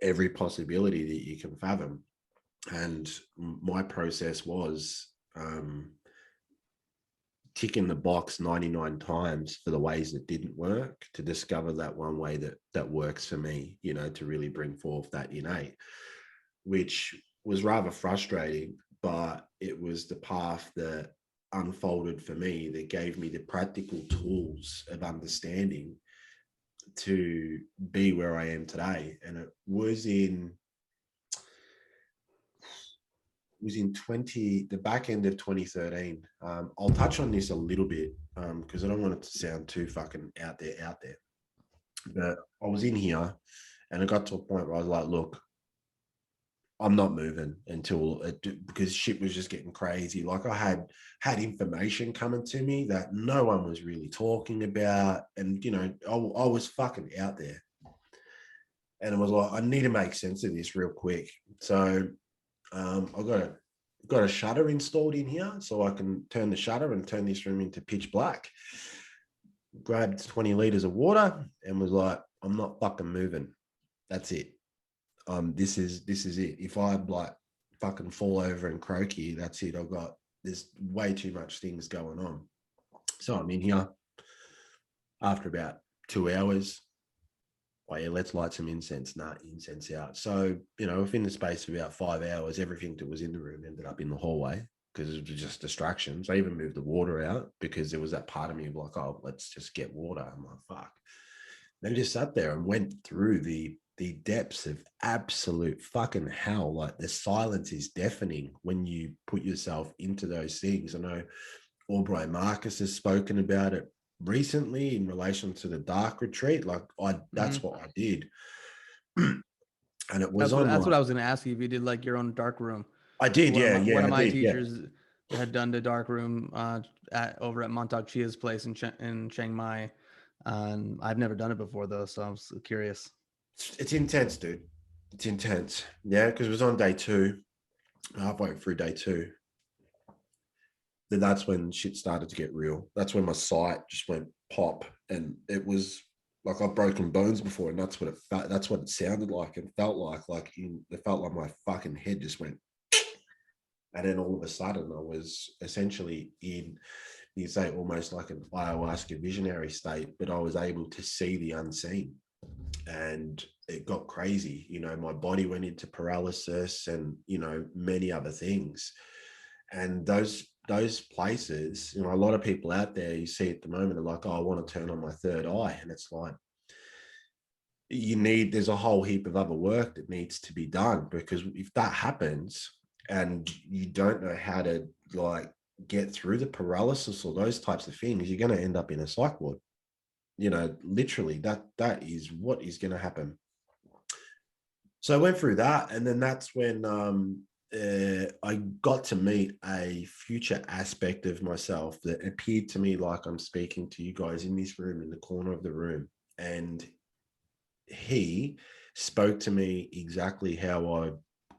S2: every possibility that you can fathom. And my process was ticking the box 99 times for the ways that didn't work to discover that one way that works for me, you know, to really bring forth that innate, which was rather frustrating, but it was the path that unfolded for me that gave me the practical tools of understanding to be where I am today. And it was in 20, the back end of 2013. I'll touch on this a little bit because I don't want it to sound too fucking out there. But I was in here and it got to a point where I was like, look, I'm not moving because shit was just getting crazy. Like I had information coming to me that no one was really talking about. And, you know, I was fucking out there. And I was like, I need to make sense of this real quick. So I got a shutter installed in here so I can turn the shutter and turn this room into pitch black. Grabbed 20 liters of water and was like, I'm not fucking moving. That's it. This is it. If I like fucking fall over and croaky, that's it. There's way too much things going on. So I'm in here after about 2 hours. Oh yeah, let's light some incense. Nah, incense out. So, you know, within the space of about 5 hours, everything that was in the room ended up in the hallway because it was just distractions. I even moved the water out because there was that part of me like, oh, let's just get water. I'm like, fuck. Then I just sat there and went through the depths of absolute fucking hell. Like the silence is deafening when you put yourself into those things. I know Aubrey Marcus has spoken about it recently in relation to the dark retreat. Like that's what I did. And it was
S1: that's what I was going to ask you, if you did like your own dark room.
S2: I did.
S1: One of my teachers had done the dark room over at Montauk Chia's place in Chiang Mai. I've never done it before though, so I'm curious.
S2: It's intense, dude. It's intense. Yeah, because it was on day 2, halfway through day 2. Then that's when shit started to get real. That's when my sight just went pop, and it was like I've broken bones before, and that's what it felt. That's what it sounded like and felt like. It felt like my fucking head just went, and then all of a sudden I was essentially in, you say, almost like an ayahuasca visionary state, but I was able to see the unseen. And it got crazy. You know, my body went into paralysis and, you know, many other things. And those places, you know, a lot of people out there you see at the moment are like, oh, I want to turn on my third eye. And it's like, there's a whole heap of other work that needs to be done, because if that happens and you don't know how to like get through the paralysis or those types of things, you're going to end up in a psych ward. You know, literally that is what is going to happen. So I went through that, and then that's when I got to meet a future aspect of myself that appeared to me like I'm speaking to you guys in this room, in the corner of the room. And he spoke to me exactly how I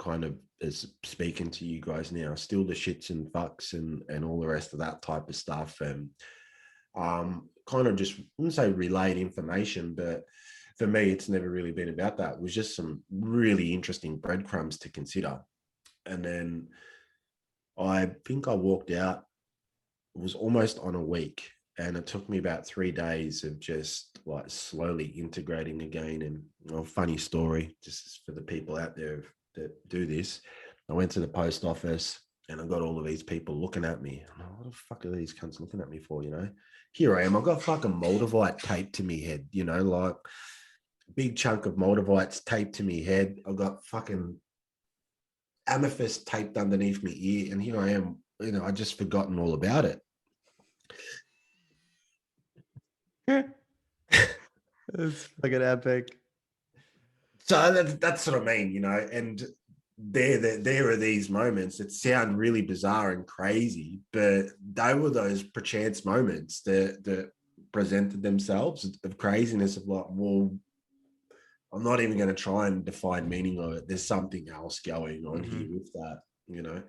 S2: kind of is speaking to you guys now, still the shits and fucks and all the rest of that type of stuff. And kind of just, I wouldn't say relayed information, but for me, it's never really been about that. It was just some really interesting breadcrumbs to consider. And then I think I walked out, it was almost on a week. And it took me about 3 days of just like slowly integrating again. And funny story, just for the people out there that do this, I went to the post office and I got all of these people looking at me. I'm like, what the fuck are these cunts looking at me for, you know? Here I am, I've got fucking Moldavite taped to me head, you know, like big chunk of Moldavites taped to me head. I've got fucking amethyst taped underneath me ear, and here I am, you know, I just forgotten all about it.
S1: It's fucking epic.
S2: So that's what I mean, you know, and there are these moments that sound really bizarre and crazy, but they were those perchance moments that presented themselves of craziness, of like, well, I'm not even going to try and define meaning of it. There's something else going on here with that, you know.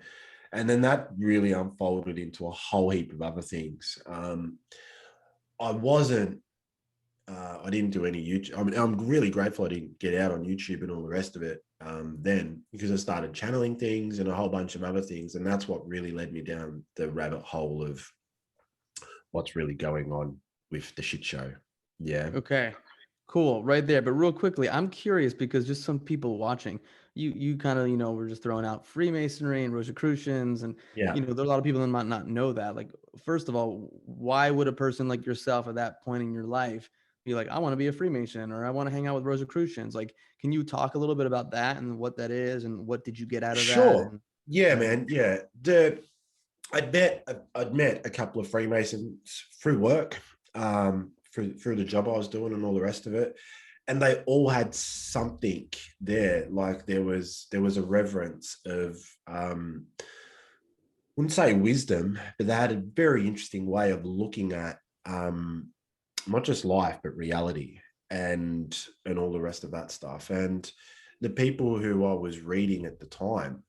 S2: And then that really unfolded into a whole heap of other things. I wasn't I didn't do any YouTube. I mean, I'm really grateful I didn't get out on YouTube and all the rest of it then, because I started channeling things and a whole bunch of other things. And that's what really led me down the rabbit hole of what's really going on with the shit show. Yeah.
S1: Okay. Cool. Right there. But real quickly, I'm curious because just some people watching, you kind of, we're just throwing out Freemasonry and Rosicrucians and
S2: Yeah.
S1: there's a lot of people that might not know that. Like, first of all, why would a person like yourself at that point in your life be like, I want to be a Freemason or I want to hang out with Rosicrucians? Like, can you talk a little bit about that and what that is and what did you get out of that?
S2: Sure.
S1: And
S2: Yeah, man. Yeah. I'd met a couple of Freemasons through work, through the job I was doing and all the rest of it. And they all had something there. Like there was a reverence of wouldn't say wisdom, but they had a very interesting way of looking at not just life, but reality and all the rest of that stuff. And the people who I was reading at the time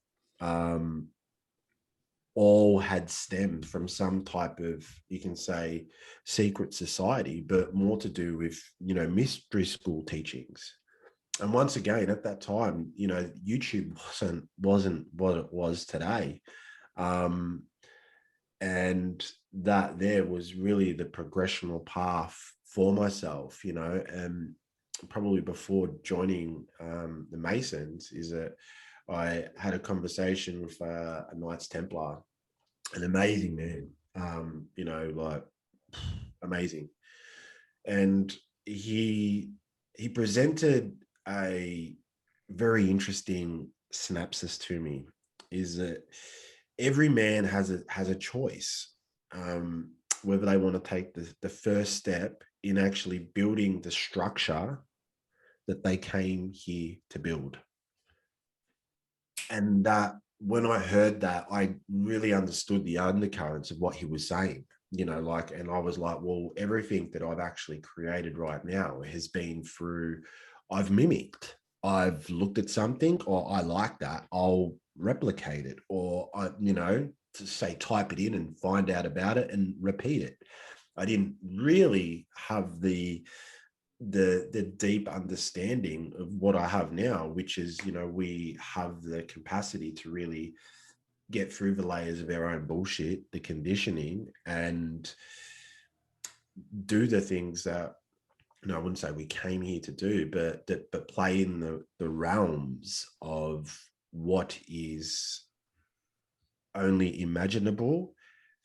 S2: all had stemmed from some type of, you can say, secret society, but more to do with, mystery school teachings. And once again, at that time, YouTube wasn't what it was today. And that there was really the progressional path for myself, and probably before joining the Masons is that I had a conversation with a Knights Templar, an amazing man, like amazing. And he presented a very interesting synopsis to me, is that every man has a choice, whether they want to take the first step in actually building the structure that they came here to build. And that when I heard that, I really understood the undercurrents of what he was saying, and I was like, well, everything that I've actually created right now has been through, I've mimicked. I've looked at something, or I like that, I'll replicate it, or to say, type it in and find out about it and repeat it. I didn't really have the deep understanding of what I have now, which is, we have the capacity to really get through the layers of our own bullshit, the conditioning, and do the things that, I wouldn't say we came here to do, but play in the realms of what is only imaginable,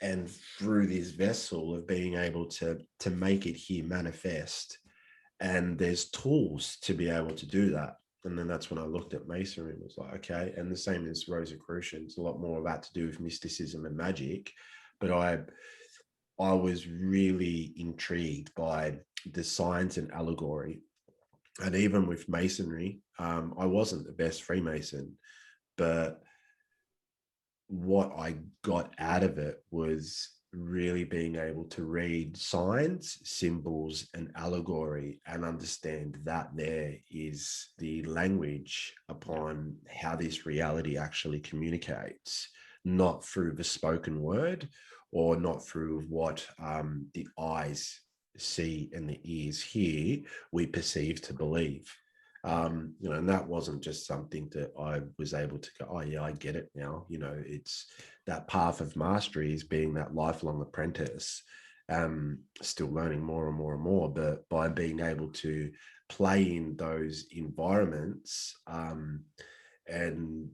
S2: and through this vessel of being able to make it here manifest. And there's tools to be able to do that. And then that's when I looked at Masonry and was like, okay. And the same as Rosicrucians, a lot more of that to do with mysticism and magic. But I was really intrigued by the science and allegory. And even with Masonry, I wasn't the best Freemason, but what I got out of it was really being able to read signs, symbols, and allegory, and understand that there is the language upon how this reality actually communicates, not through the spoken word, or not through what the eyes see and the ears hear, we perceive to believe. And that wasn't just something that I was able to go, oh yeah, I get it now. It's that path of mastery is being that lifelong apprentice, still learning more and more and more, but by being able to play in those environments, and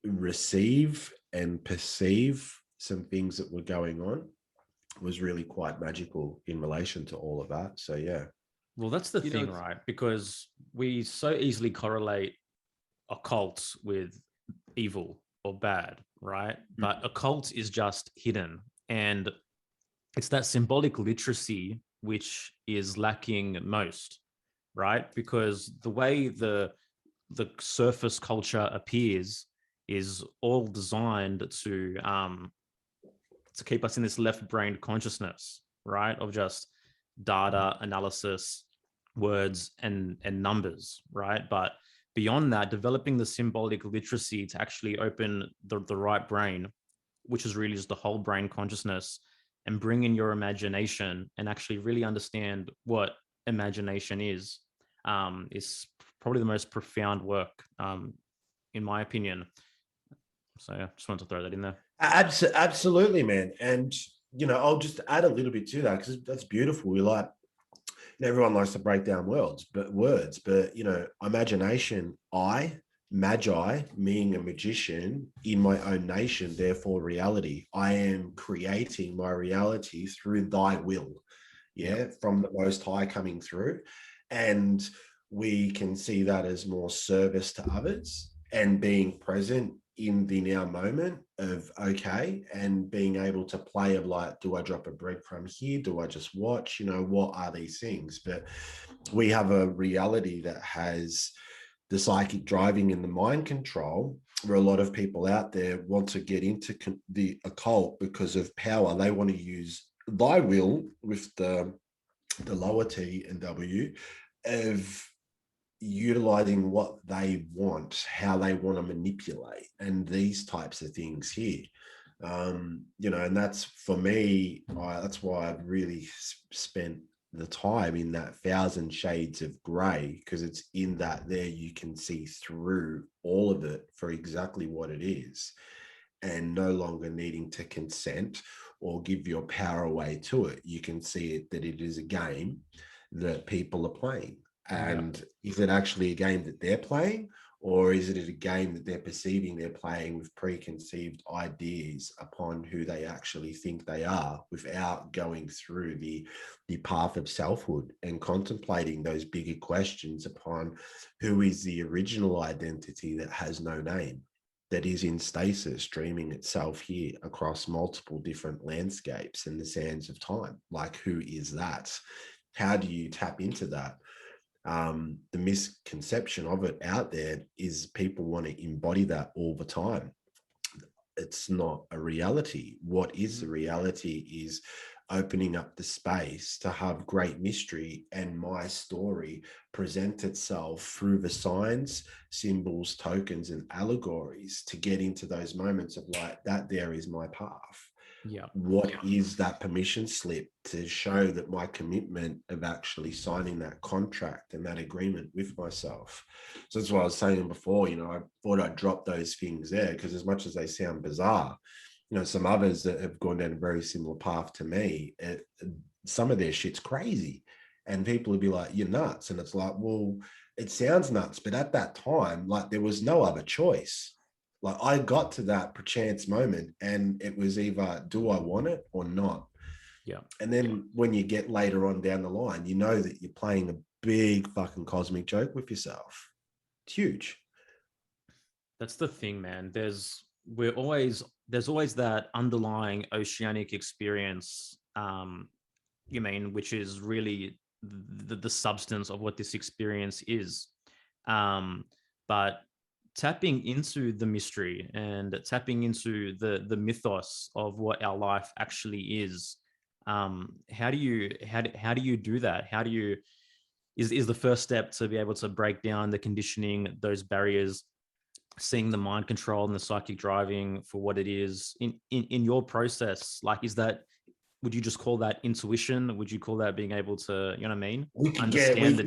S2: receive and perceive some things that were going on, was really quite magical in relation to all of that. So yeah.
S3: Well, that's the thing, right? Because we so easily correlate occults with evil or bad, right? Mm-hmm. But occult is just hidden. And it's that symbolic literacy which is lacking most, right? Because the way the surface culture appears is all designed to keep us in this left-brained consciousness, right? Of just data analysis, words and numbers, right? But beyond that, developing the symbolic literacy to actually open the right brain, which is really just the whole brain consciousness, and bring in your imagination and actually really understand what imagination is probably the most profound work, in my opinion. So yeah, just wanted to throw that in there.
S2: Absolutely, man. And, I'll just add a little bit to that because that's beautiful. We like, everyone likes to break down words, but imagination, magi, being a magician in my own nation, therefore reality. I am creating my reality through thy will. Yeah. From the Most High coming through. And we can see that as more service to others and being present in the now moment of, okay, and being able to play of like, do I drop a breadcrumb here? Do I just watch? What are these things? But we have a reality that has the psychic driving and the mind control, where a lot of people out there want to get into the occult because of power. They want to use thy will with the lower T and W of utilizing what they want, how they want to manipulate, and these types of things here. And that's for me, that's why I've really spent the time in that 1,000 Shades of Grey, because it's in that there you can see through all of it for exactly what it is, and no longer needing to consent or give your power away to it. You can see it that it is a game that people are playing. And is it actually a game that they're playing, or is it a game that they're perceiving they're playing with preconceived ideas upon who they actually think they are, without going through the path of selfhood and contemplating those bigger questions upon who is the original identity that has no name, that is in stasis, dreaming itself here across multiple different landscapes and the sands of time. Like, who is that? How do you tap into that? The misconception of it out there is people want to embody that all the time. It's not a reality. What is the reality is opening up the space to have great mystery and my story present itself through the signs, symbols, tokens, and allegories to get into those moments of like, that there is my path. What is that permission slip to show that my commitment of actually signing that contract and that agreement with myself? So that's what I was saying before. I thought I'd drop those things there because, as much as they sound bizarre, some others that have gone down a very similar path to me, some of their shit's crazy, and people would be like, you're nuts. And it's like, well, it sounds nuts, but at that time, like, there was no other choice. Like, I got to that perchance moment and it was either, do I want it or not? And then when you get later on down the line, you know that you're playing a big fucking cosmic joke with yourself. It's huge.
S3: That's the thing, man. There's always that underlying oceanic experience, which is really the substance of what this experience is. But tapping into the mystery and tapping into the mythos of what our life actually is, how do you do that? How do you is the first step to be able to break down the conditioning, those barriers, seeing the mind control and the psychic driving for what it is in your process? Like, would you just call that intuition? Would you call that being able to, you know what I mean?
S2: We can get into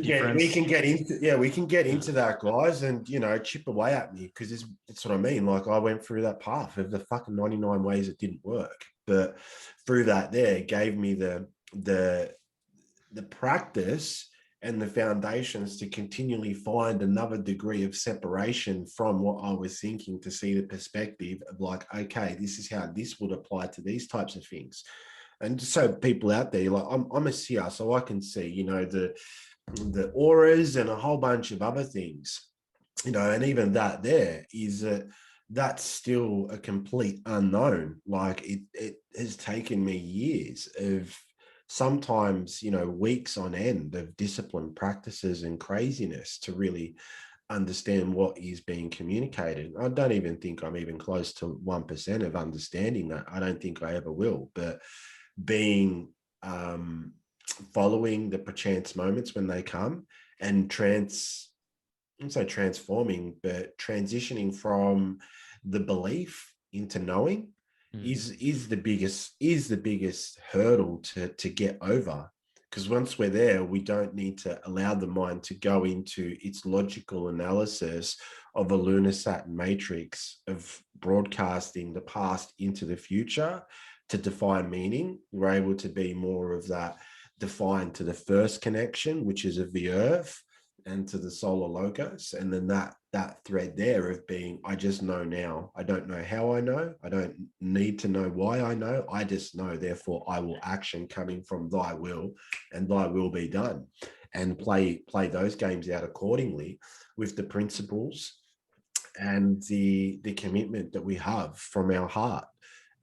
S2: that, guys, and chip away at me, because it's what I mean. Like, I went through that path of the fucking 99 ways it didn't work, but through that there gave me the practice and the foundations to continually find another degree of separation from what I was thinking, to see the perspective of like, okay, this is how this would apply to these types of things. And so people out there, like, I'm a seer, so I can see, the auras and a whole bunch of other things, and even that there is that's still a complete unknown. Like, it has taken me years of, sometimes, weeks on end of disciplined practices and craziness to really understand what is being communicated. I don't even think I'm even close to 1% of understanding that. I don't think I ever will, but being following the perchance moments when they come, and transforming, but transitioning from the belief into knowing is the biggest hurdle to get over. Because once we're there, we don't need to allow the mind to go into its logical analysis of a lunar Saturn matrix of broadcasting the past into the future to define meaning. We're able to be more of that defined to the first connection, which is of the earth and to the solar logos. And then that thread there of being, I just know now. I don't know how I know. I don't need to know why I know. I just know, therefore I will action coming from thy will, and thy will be done. And play those games out accordingly with the principles and the commitment that we have from our heart.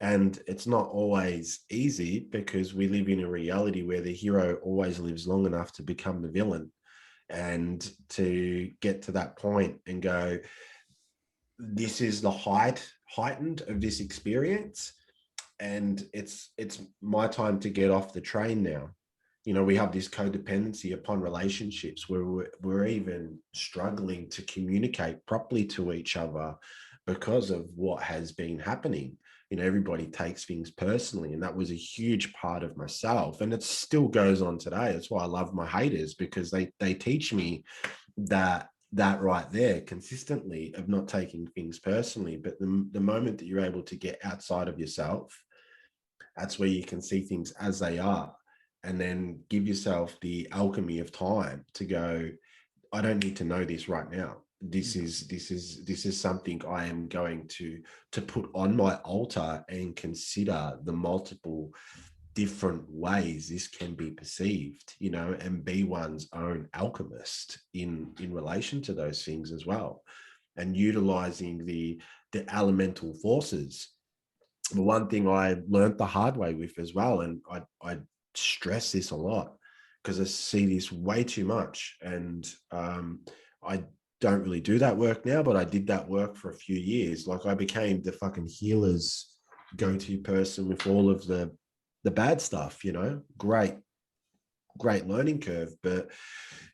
S2: And it's not always easy, because we live in a reality where the hero always lives long enough to become the villain. And to get to that point and go, this is the heightened of this experience, and it's my time to get off the train now. You know, we have this codependency upon relationships where we're even struggling to communicate properly to each other because of what has been happening. You know, everybody takes things personally, and that was a huge part of myself, and it still goes on today. That's why I love my haters, because they teach me that right there consistently, of not taking things personally. But the moment that you're able to get outside of yourself, that's where you can see things as they are, and then give yourself the alchemy of time to go, I don't need to know this right now. This is something I am going to put on my altar and consider the multiple different ways this can be perceived, you know, and be one's own alchemist in relation to those things as well, and utilizing the elemental forces. The one thing I learned the hard way with as well, and I stress this a lot because I see this way too much, and I don't really do that work now, but I did that work for a few years. Like, I became the fucking healer's go-to person with all of the bad stuff, you know. Great learning curve, but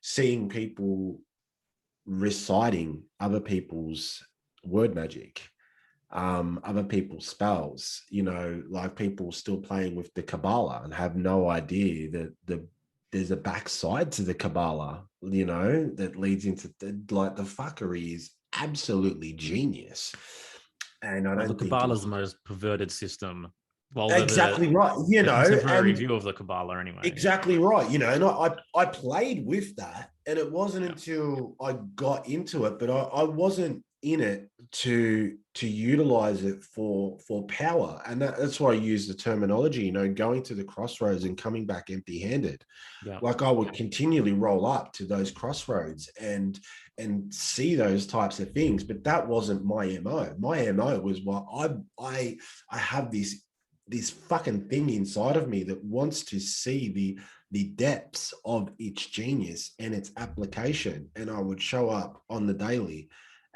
S2: seeing people reciting other people's word magic, other people's spells, you know, like people still playing with the Kabbalah and have no idea that there's a backside to the Kabbalah, you know, that leads into the fuckery is absolutely genius. And I don't think
S3: the Kabbalah's the most perverted system. Well,
S2: exactly right, you know,
S3: contemporary view of the Kabbalah, anyway.
S2: Exactly right, you know, and I played with that, and it wasn't until I got into it, but I wasn't in it to utilize it for power, and that's why I use the terminology, you know, going to the crossroads and coming back empty-handed.
S3: Yeah,
S2: like I would continually roll up to those crossroads and see those types of things, but that wasn't my MO. My MO was, well, I have this fucking thing inside of me that wants to see the depths of its genius and its application, and I would show up on the daily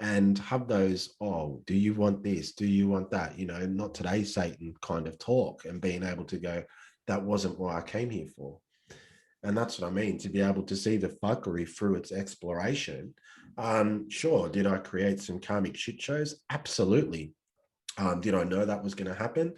S2: and have those, oh, do you want this? Do you want that? You know, not today, Satan kind of talk, and being able to go, that wasn't what I came here for. And that's what I mean, to be able to see the fuckery through its exploration. Sure, did I create some karmic shit shows? Absolutely. Did I know that was going to happen?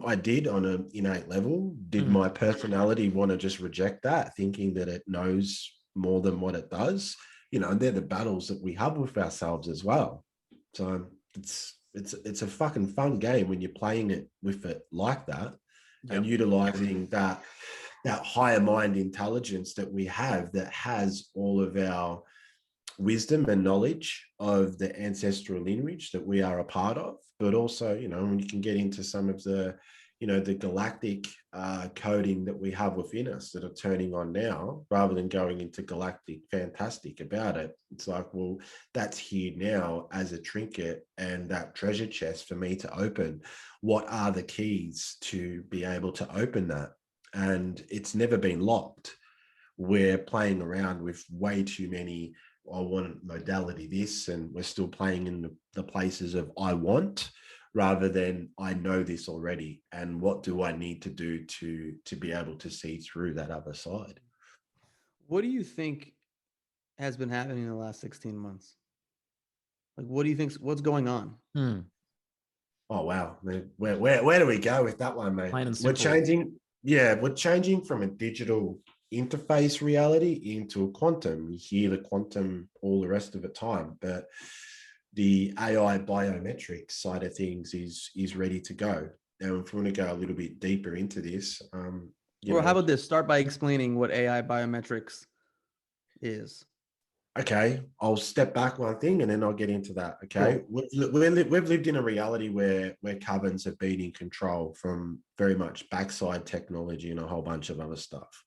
S2: I did, on an innate level. Did my personality want to just reject that, thinking that it knows more than what it does? You know, and they're the battles that we have with ourselves as well. So it's a fucking fun game when you're playing it with it like that, and utilizing that higher mind intelligence that we have, that has all of our wisdom and knowledge of the ancestral lineage that we are a part of, but also, you know, when you can get into some of the, you know, the galactic coding that we have within us that are turning on now, rather than going into galactic fantastic about it. It's like, well, that's here now as a trinket and that treasure chest for me to open. What are the keys to be able to open that? And it's never been locked. We're playing around with way too many, I want modality this, and we're still playing in the places of I want, rather than I know this already, and what do I need to do to be able to see through that other side.
S1: What do you think has been happening in the last 16 months? Like, what do you think? What's going on?
S2: Oh wow, where do we go with that one, mate?
S3: Plain and
S2: We're
S3: simple.
S2: Yeah, we're changing from a digital interface reality into a quantum. You hear the quantum all the rest of the time, but the AI biometrics side of things is ready to go. Now, if we want to go a little bit deeper into this,
S1: Well, how about this? Start by explaining what AI biometrics is.
S2: Okay, I'll step back one thing and then I'll get into that. Okay,
S1: Cool.
S2: we've lived in a reality where covens have been in control from very much backside technology and a whole bunch of other stuff.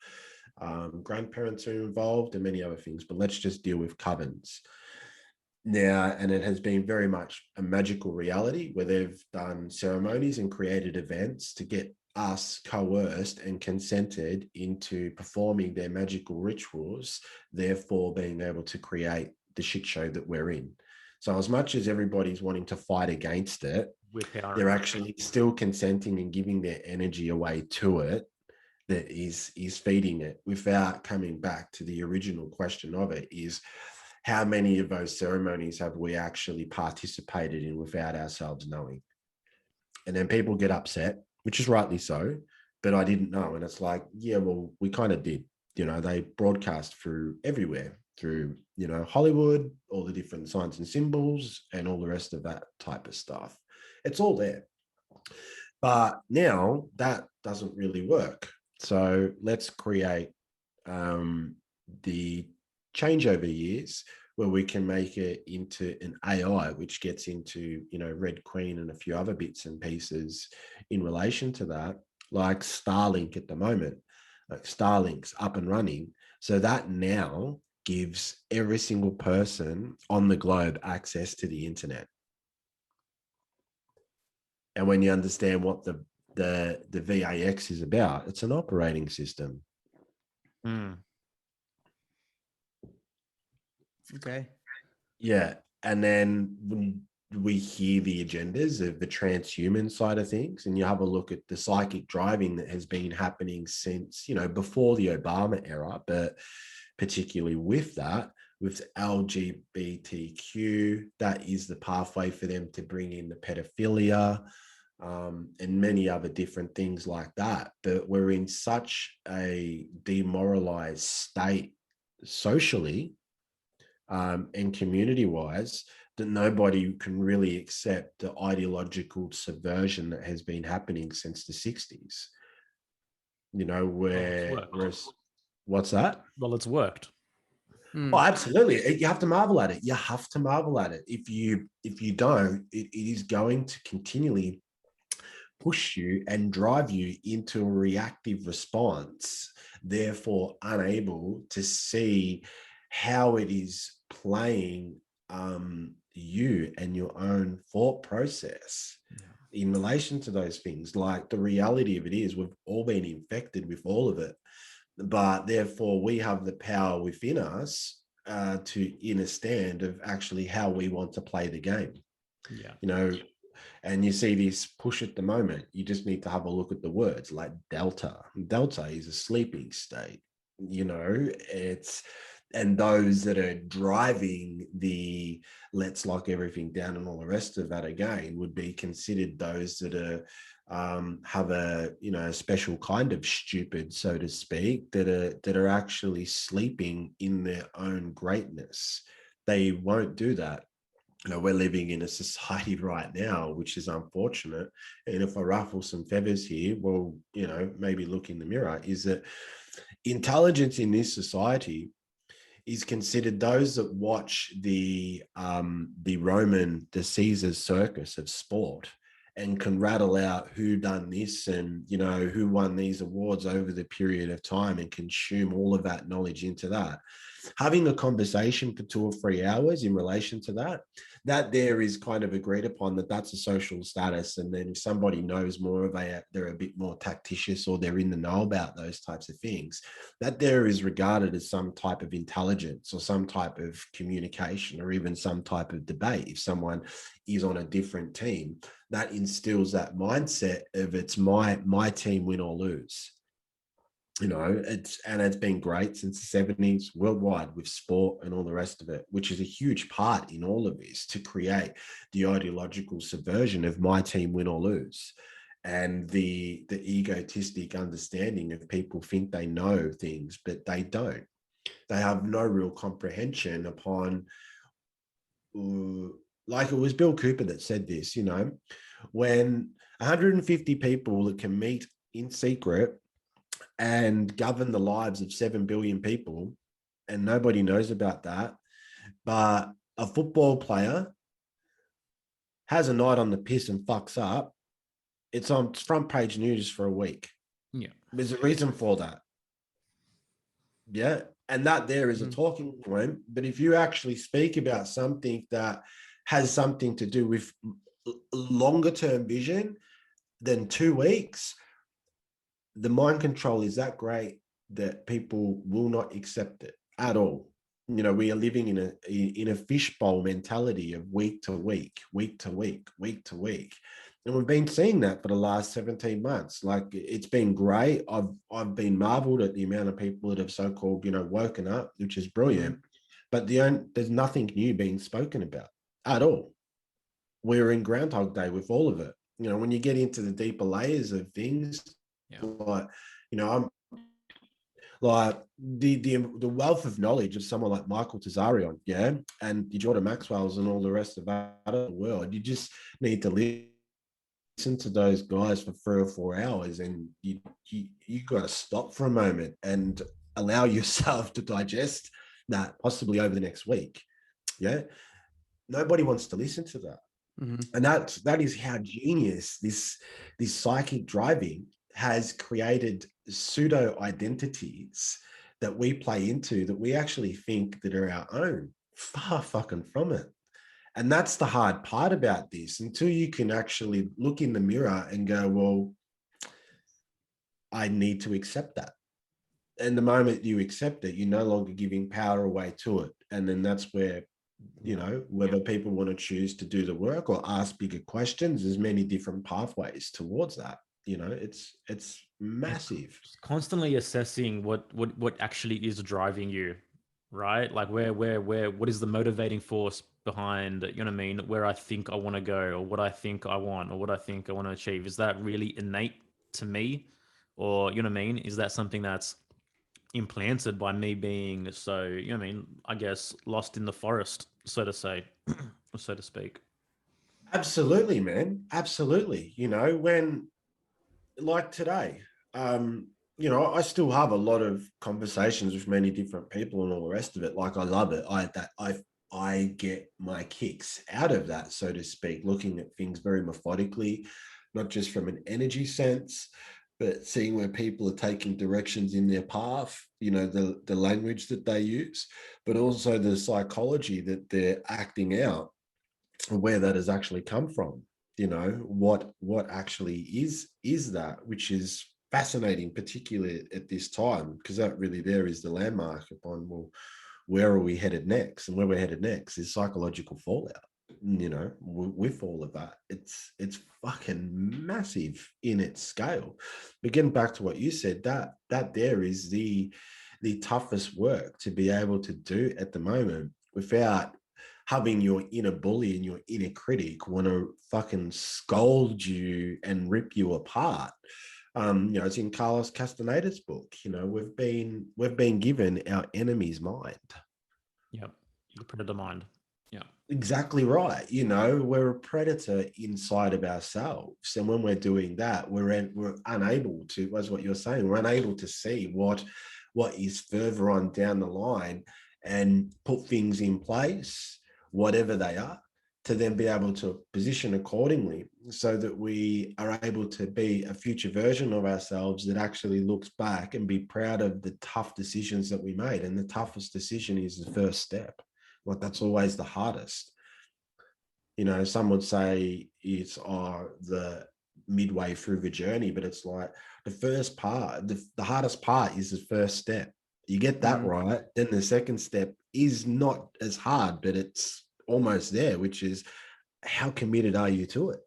S2: Grandparents are involved and many other things, but let's just deal with covens now. And it has been very much a magical reality where they've done ceremonies and created events to get us coerced and consented into performing their magical rituals, therefore being able to create the shit show that we're in. So as much as everybody's wanting to fight against it, they're actually still consenting and giving their energy away to it, that is feeding it, without coming back to the original question of it, is how many of those ceremonies have we actually participated in without ourselves knowing? And then people get upset, which is rightly so, but I didn't know. And it's like, yeah, well, we kind of did. You know, they broadcast through everywhere, through, you know, Hollywood, all the different signs and symbols and all the rest of that type of stuff. It's all there. But now that doesn't really work. So let's create the changeover years where we can make it into an AI, which gets into, you know, Red Queen and a few other bits and pieces in relation to that, like Starlink at the moment. Like Starlink's up and running. So that now gives every single person on the globe access to the internet. And when you understand what the VAX is about, it's an operating system.
S1: Okay.
S2: Yeah. And then when we hear the agendas of the transhuman side of things, and you have a look at the psychic driving that has been happening since, you know, before the Obama era, but particularly with that, with LGBTQ, that is the pathway for them to bring in the pedophilia, and many other different things like that. But we're in such a demoralized state socially, and community-wise, that nobody can really accept the ideological subversion that has been happening since the 60s. You know, what's that?
S3: Well, it's worked.
S2: Oh, absolutely. You have to marvel at it. You have to marvel at it. If you don't, it is going to continually push you and drive you into a reactive response, therefore unable to see how it is playing you and your own thought process in relation to those things. Like, the reality of it is we've all been infected with all of it, but therefore we have the power within us to understand of actually how we want to play the game.
S3: Yeah.
S2: You know, and you see this push at the moment. You just need to have a look at the words, like delta. Delta is a sleeping state. You know, and those that are driving the let's lock everything down and all the rest of that, again, would be considered those that are have a, you know, a special kind of stupid, so to speak, that are actually sleeping in their own greatness. They won't do that. You know, we're living in a society right now, which is unfortunate. And if I ruffle some feathers here, well, you know, maybe look in the mirror, is that intelligence in this society is considered those that watch the Caesar's circus of sport and can rattle out who done this and, you know, who won these awards over the period of time, and consume all of that knowledge into that. Having a conversation for 2 or 3 hours in relation to that there is kind of agreed upon that that's a social status. And then if somebody knows more, they're a bit more tactitious, or they're in the know about those types of things, that there is regarded as some type of intelligence or some type of communication or even some type of debate. If someone is on a different team, that instills that mindset of it's my team, win or lose. You know, it's been great since the 70s worldwide with sport and all the rest of it, which is a huge part in all of this, to create the ideological subversion of my team, win or lose. and the egotistic understanding of people think they know things, but they don't. They have no real comprehension upon, like it was Bill Cooper that said this, you know, when 150 people that can meet in secret and govern the lives of 7 billion people, and nobody knows about that, but a football player has a night on the piss and fucks up, it's on front page news for a week.
S3: Yeah.
S2: There's a reason for that. Yeah. And that there is a talking point. But if you actually speak about something that has something to do with longer term vision than 2 weeks, the mind control is that great that people will not accept it at all. You know, we are living in a fishbowl mentality of week to week, week to week, week to week. And we've been seeing that for the last 17 months. Like, it's been great. I've been marveled at the amount of people that have so-called, you know, woken up, which is brilliant. But there's nothing new being spoken about at all. We're in Groundhog Day with all of it. You know, when you get into the deeper layers of things, like, you know, I'm like the wealth of knowledge of someone like Michael Tazarian, yeah, and the Jordan Maxwell's and all the rest of that world. You just need to listen to those guys for 3 or 4 hours, and you got to stop for a moment and allow yourself to digest that, possibly over the next week. Yeah, nobody wants to listen to that. And that is how genius this psychic driving has created pseudo identities that we play into, that we actually think that are our own. Far fucking from it. And that's the hard part about this. Until you can actually look in the mirror and go, well, I need to accept that. And the moment you accept it, you're no longer giving power away to it. And then that's where, you know, whether people want to choose to do the work or ask bigger questions, there's many different pathways towards that. You know, it's massive.
S3: Just constantly assessing what actually is driving you, right? Like where what is the motivating force behind, you know what I mean, where I think I want to go, or what I think I want, or what I think I want to achieve. Is that really innate to me? Or, you know what I mean, is that something that's implanted by me being so, you know what I mean, I guess lost in the forest, so to say, or so to speak?
S2: Absolutely, man. Absolutely. You know, when, like today, you know, I still have a lot of conversations with many different people and all the rest of it. Like, I love it. I get my kicks out of that, so to speak, looking at things very methodically, not just from an energy sense, but seeing where people are taking directions in their path, you know, the language that they use, but also the psychology that they're acting out, where that has actually come from. You know, what actually is that, which is fascinating, particularly at this time, because that really there is the landmark upon, well, where are we headed next? And where we're headed next is psychological fallout. You know, with all of that, it's fucking massive in its scale. But getting back to what you said, that there is the toughest work to be able to do at the moment, without having your inner bully and your inner critic want to fucking scold you and rip you apart. You know, it's in Carlos Castaneda's book. You know, we've been given our enemy's mind.
S3: Yep, the predator mind. Yeah,
S2: Exactly right. You know, we're a predator inside of ourselves, and when we're doing that, we're unable to, as what you're saying, we're unable to see what is further on down the line, and put things in place, whatever they are, to then be able to position accordingly, so that we are able to be a future version of ourselves that actually looks back and be proud of the tough decisions that we made. And the toughest decision is the first step. Like, that's always the hardest. You know, some would say it's the midway through the journey, but it's like the first part, the hardest part is the first step. You get that right, then the second step is not as hard, but it's almost there, which is, how committed are you to it?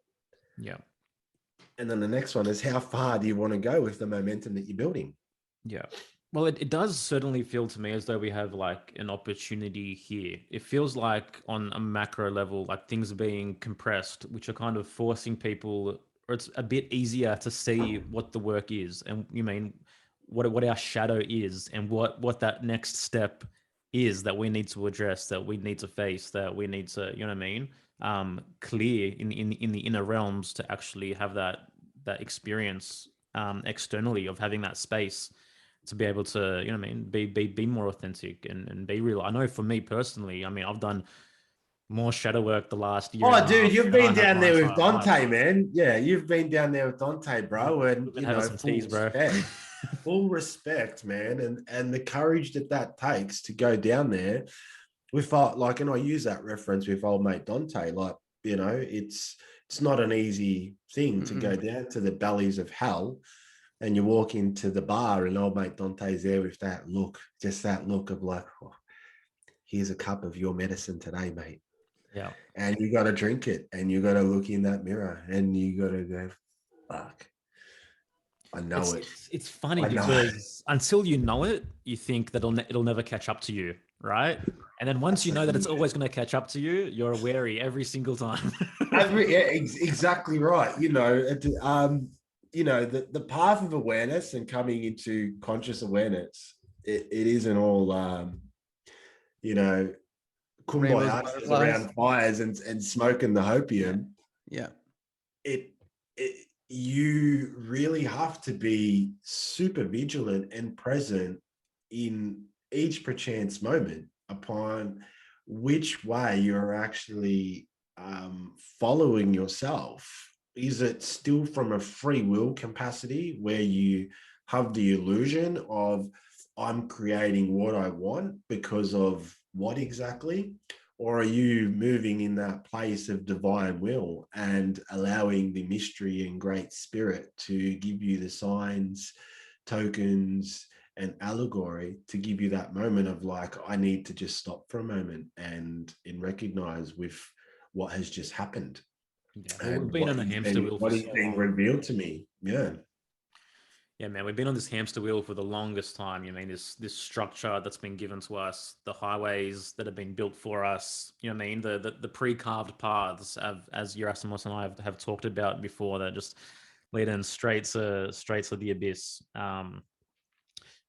S3: yeah,
S2: And then the next one is, how far do you want to go with the momentum that you're building?
S3: yeah. Well, it does certainly feel to me as though we have like an opportunity here. It feels like on a macro level, like things are being compressed, which are kind of forcing people it's a bit easier to see what the work is, and you mean what our shadow is, and what that next step is that we need to address, that we need to face, that we need to, you know what I mean, clear in the inner realms, to actually have that experience externally, of having that space to be able to, you know what I mean, be more authentic and be real. I know for me personally, I mean, I've done more shadow work the last year and
S2: Oh,
S3: a
S2: dude,
S3: half
S2: you've
S3: than I
S2: been
S3: have
S2: down
S3: my
S2: there with
S3: entire life.
S2: Dante, man. Yeah, you've been down there with Dante, bro. And,
S3: We've been having some
S2: full
S3: teas, bro.
S2: respect. Full respect, man. And the courage that takes to go down there with, like, and I use that reference with old mate Dante, like, it's not an easy thing to go down to the bellies of hell, and you walk into the bar and old mate Dante's there with that look, just that look of like, oh, here's a cup of your medicine today, mate.
S3: Yeah.
S2: And you got to drink it, and you got to look in that mirror, and you got to go, fuck, I know it.
S3: It's funny
S2: I know
S3: because until you know it, you think that it'll never catch up to you, right? And then once you know that it's always going to catch up to you, you're wary every single time.
S2: exactly right. The path of awareness and coming into conscious awareness, it isn't all, kumbaya around fires and smoking the hopium.
S1: Yeah.
S2: It you really have to be super vigilant and present in each perchance moment upon which way you're actually following yourself. Is it still from a free will capacity where you have the illusion of, I'm creating what I want because of what exactly? Or are you moving in that place of divine will and allowing the mystery and great spirit to give you the signs, tokens, and allegory to give you that moment of like, I need to just stop for a moment and recognize with what has just happened.
S3: Yeah, well, we've been on a hamster wheel for
S2: what is
S3: so
S2: being
S3: long.
S2: revealed to me. Yeah.
S3: Yeah, man, we've been on this hamster wheel for the longest time. You mean this structure that's been given to us, the highways that have been built for us. You know what I mean? The pre-carved paths, as Yerasimos and I have talked about before, that just lead in straight to the abyss.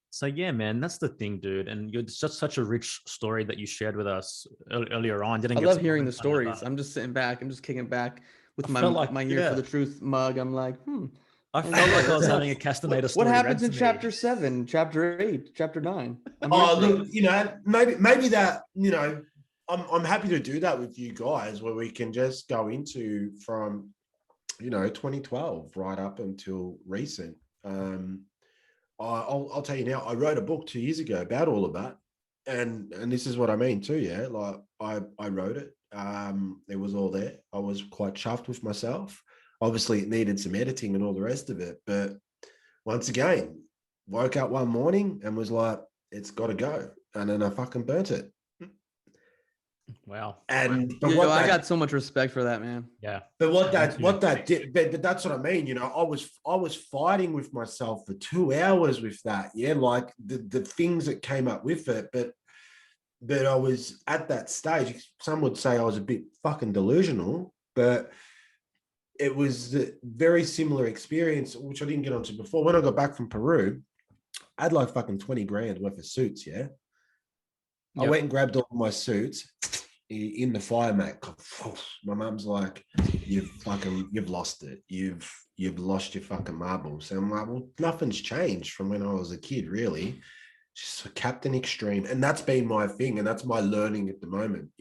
S3: So yeah, man, that's the thing, dude. And you're just such a rich story that you shared with us earlier on.
S1: I love hearing the stories. I'm just sitting back. I'm just kicking back with my Here for the Truth mug. I'm like,
S3: I felt like I was having a Castaneda story.
S1: What happens in chapter 7, chapter 8, chapter 9?
S2: Look, maybe that, I'm happy to do that with you guys, where we can just go into from, 2012 right up until recent. I'll tell you now, I wrote a book 2 years ago about all of that. And this is what I mean too. Yeah. Like I wrote it. It was all there. I was quite chuffed with myself. Obviously it needed some editing and all the rest of it. But once again, woke up one morning and was like, it's got to go. And then I fucking burnt it.
S3: Wow.
S2: And
S1: I got so much respect for that, man.
S3: Yeah.
S2: But what that did, but that's what I mean. I was fighting with myself for 2 hours with that. Yeah, like the things that came up with it. But I was at that stage. Some would say I was a bit fucking delusional, but it was a very similar experience, which I didn't get onto before. When I got back from Peru, I had like fucking 20 grand worth of suits. Yeah. Yep. I went and grabbed all my suits in the fire mat. My mum's like, you've lost it. You've lost your fucking marbles. And I'm like, well, nothing's changed from when I was a kid, really. Just a Captain Extreme. And that's been my thing. And that's my learning at the moment,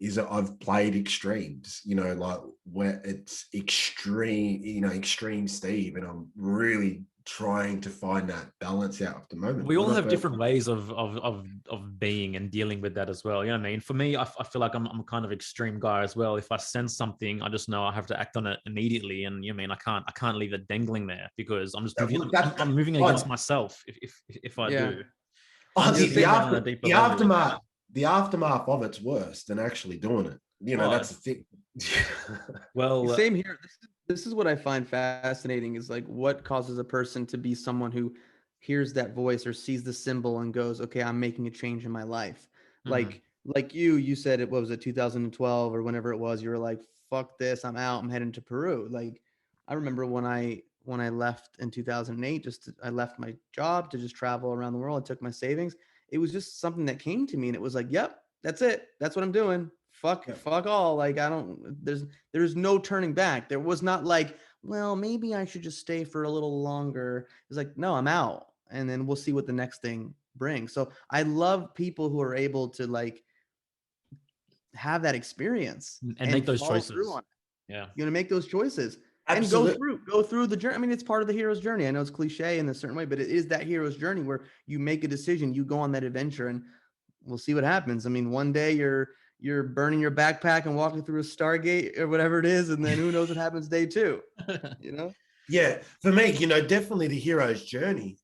S2: is that I've played extremes, like where it's extreme, extreme Steve. And I'm really trying to find that balance out at the moment.
S3: We all have different ways of being and dealing with that as well. You know what I mean? For me, I feel like I'm a kind of extreme guy as well. If I sense something, I just know I have to act on it immediately. And you know what I mean, I can't leave it dangling there, because I'm just I'm moving against myself if I do.
S2: The aftermath of it's worse than actually doing it. That's the thing.
S1: Well, same here. This is what I find fascinating, is like what causes a person to be someone who hears that voice or sees the symbol and goes, okay, I'm making a change in my life. Mm-hmm. Like you said, what was it, 2012 or whenever it was, you were like, fuck this, I'm out, I'm heading to Peru. Like, I remember when I left in 2008, I left my job to just travel around the world. I took my savings. It was just something that came to me, and it was like, yep, that's it. That's what I'm doing. Fuck all. Like, there's no turning back. There was not like, well, maybe I should just stay for a little longer. It's like, no, I'm out, and then we'll see what the next thing brings. So I love people who are able to like have that experience
S3: and make those
S1: follow through
S3: choices.
S1: on it.
S3: Yeah.
S1: You're gonna make those choices and
S2: Absolutely.
S1: go through the journey. I mean, it's part of the hero's journey. I know it's cliche in a certain way, but it is that hero's journey where you make a decision, you go on that adventure, and we'll see what happens. I mean, one day you're burning your backpack and walking through a Stargate or whatever it is, and then who knows what happens day two, you know?
S2: Yeah, for me, definitely the hero's journey.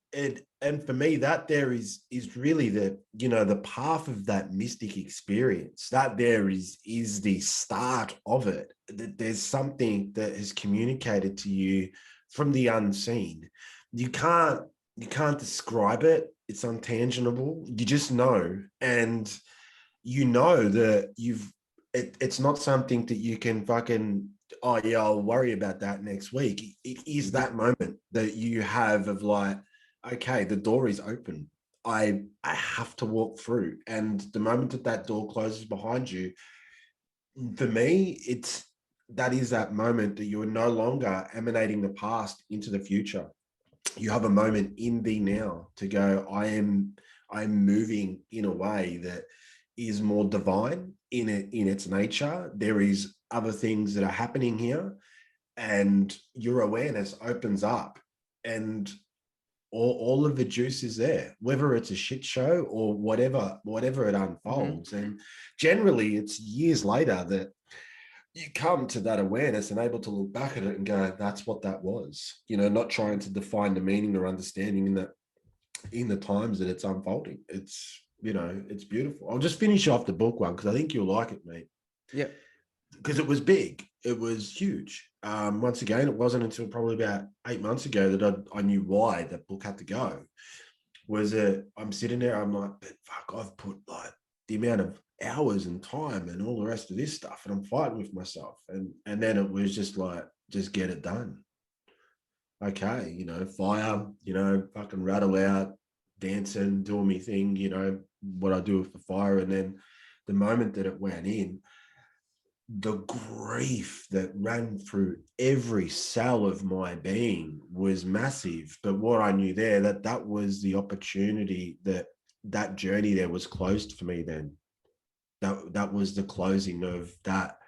S2: And for me, that there is really the, the path of that mystic experience. That there is the start of it. That there's something that is communicated to you from the unseen. You can't describe it. It's untangible. You just know. And you know that it's not something that you can fucking, oh yeah, I'll worry about that next week. It is that moment that you have of like, okay, the door is open. I have to walk through. And the moment that door closes behind you, for me, that is that moment that you are no longer emanating the past into the future. You have a moment in the now to go, I'm moving in a way that is more divine in its nature. There is other things that are happening here, and your awareness opens up, and all of the juice is there, whether it's a shit show or whatever it unfolds. And generally it's years later that you come to that awareness and able to look back at it and go, that's what that was, not trying to define the meaning or understanding in the times that it's unfolding. It's, it's beautiful. I'll just finish off the book one because I think you'll like it, mate.
S1: Yeah.
S2: Because it was big. It was huge. Once again, it wasn't until probably about 8 months ago that I knew why that book had to go. Was it, I'm sitting there, I'm like, but fuck, I've put like the amount of hours and time and all the rest of this stuff, and I'm fighting with myself. And then it was just like, just get it done. Okay, fire, fucking rattle out, dancing, doing me thing, what I do with the fire. And then the moment that it went in, the grief that ran through every cell of my being was massive. But what I knew there, that was the opportunity, that journey there was closed for me then. That was the closing of that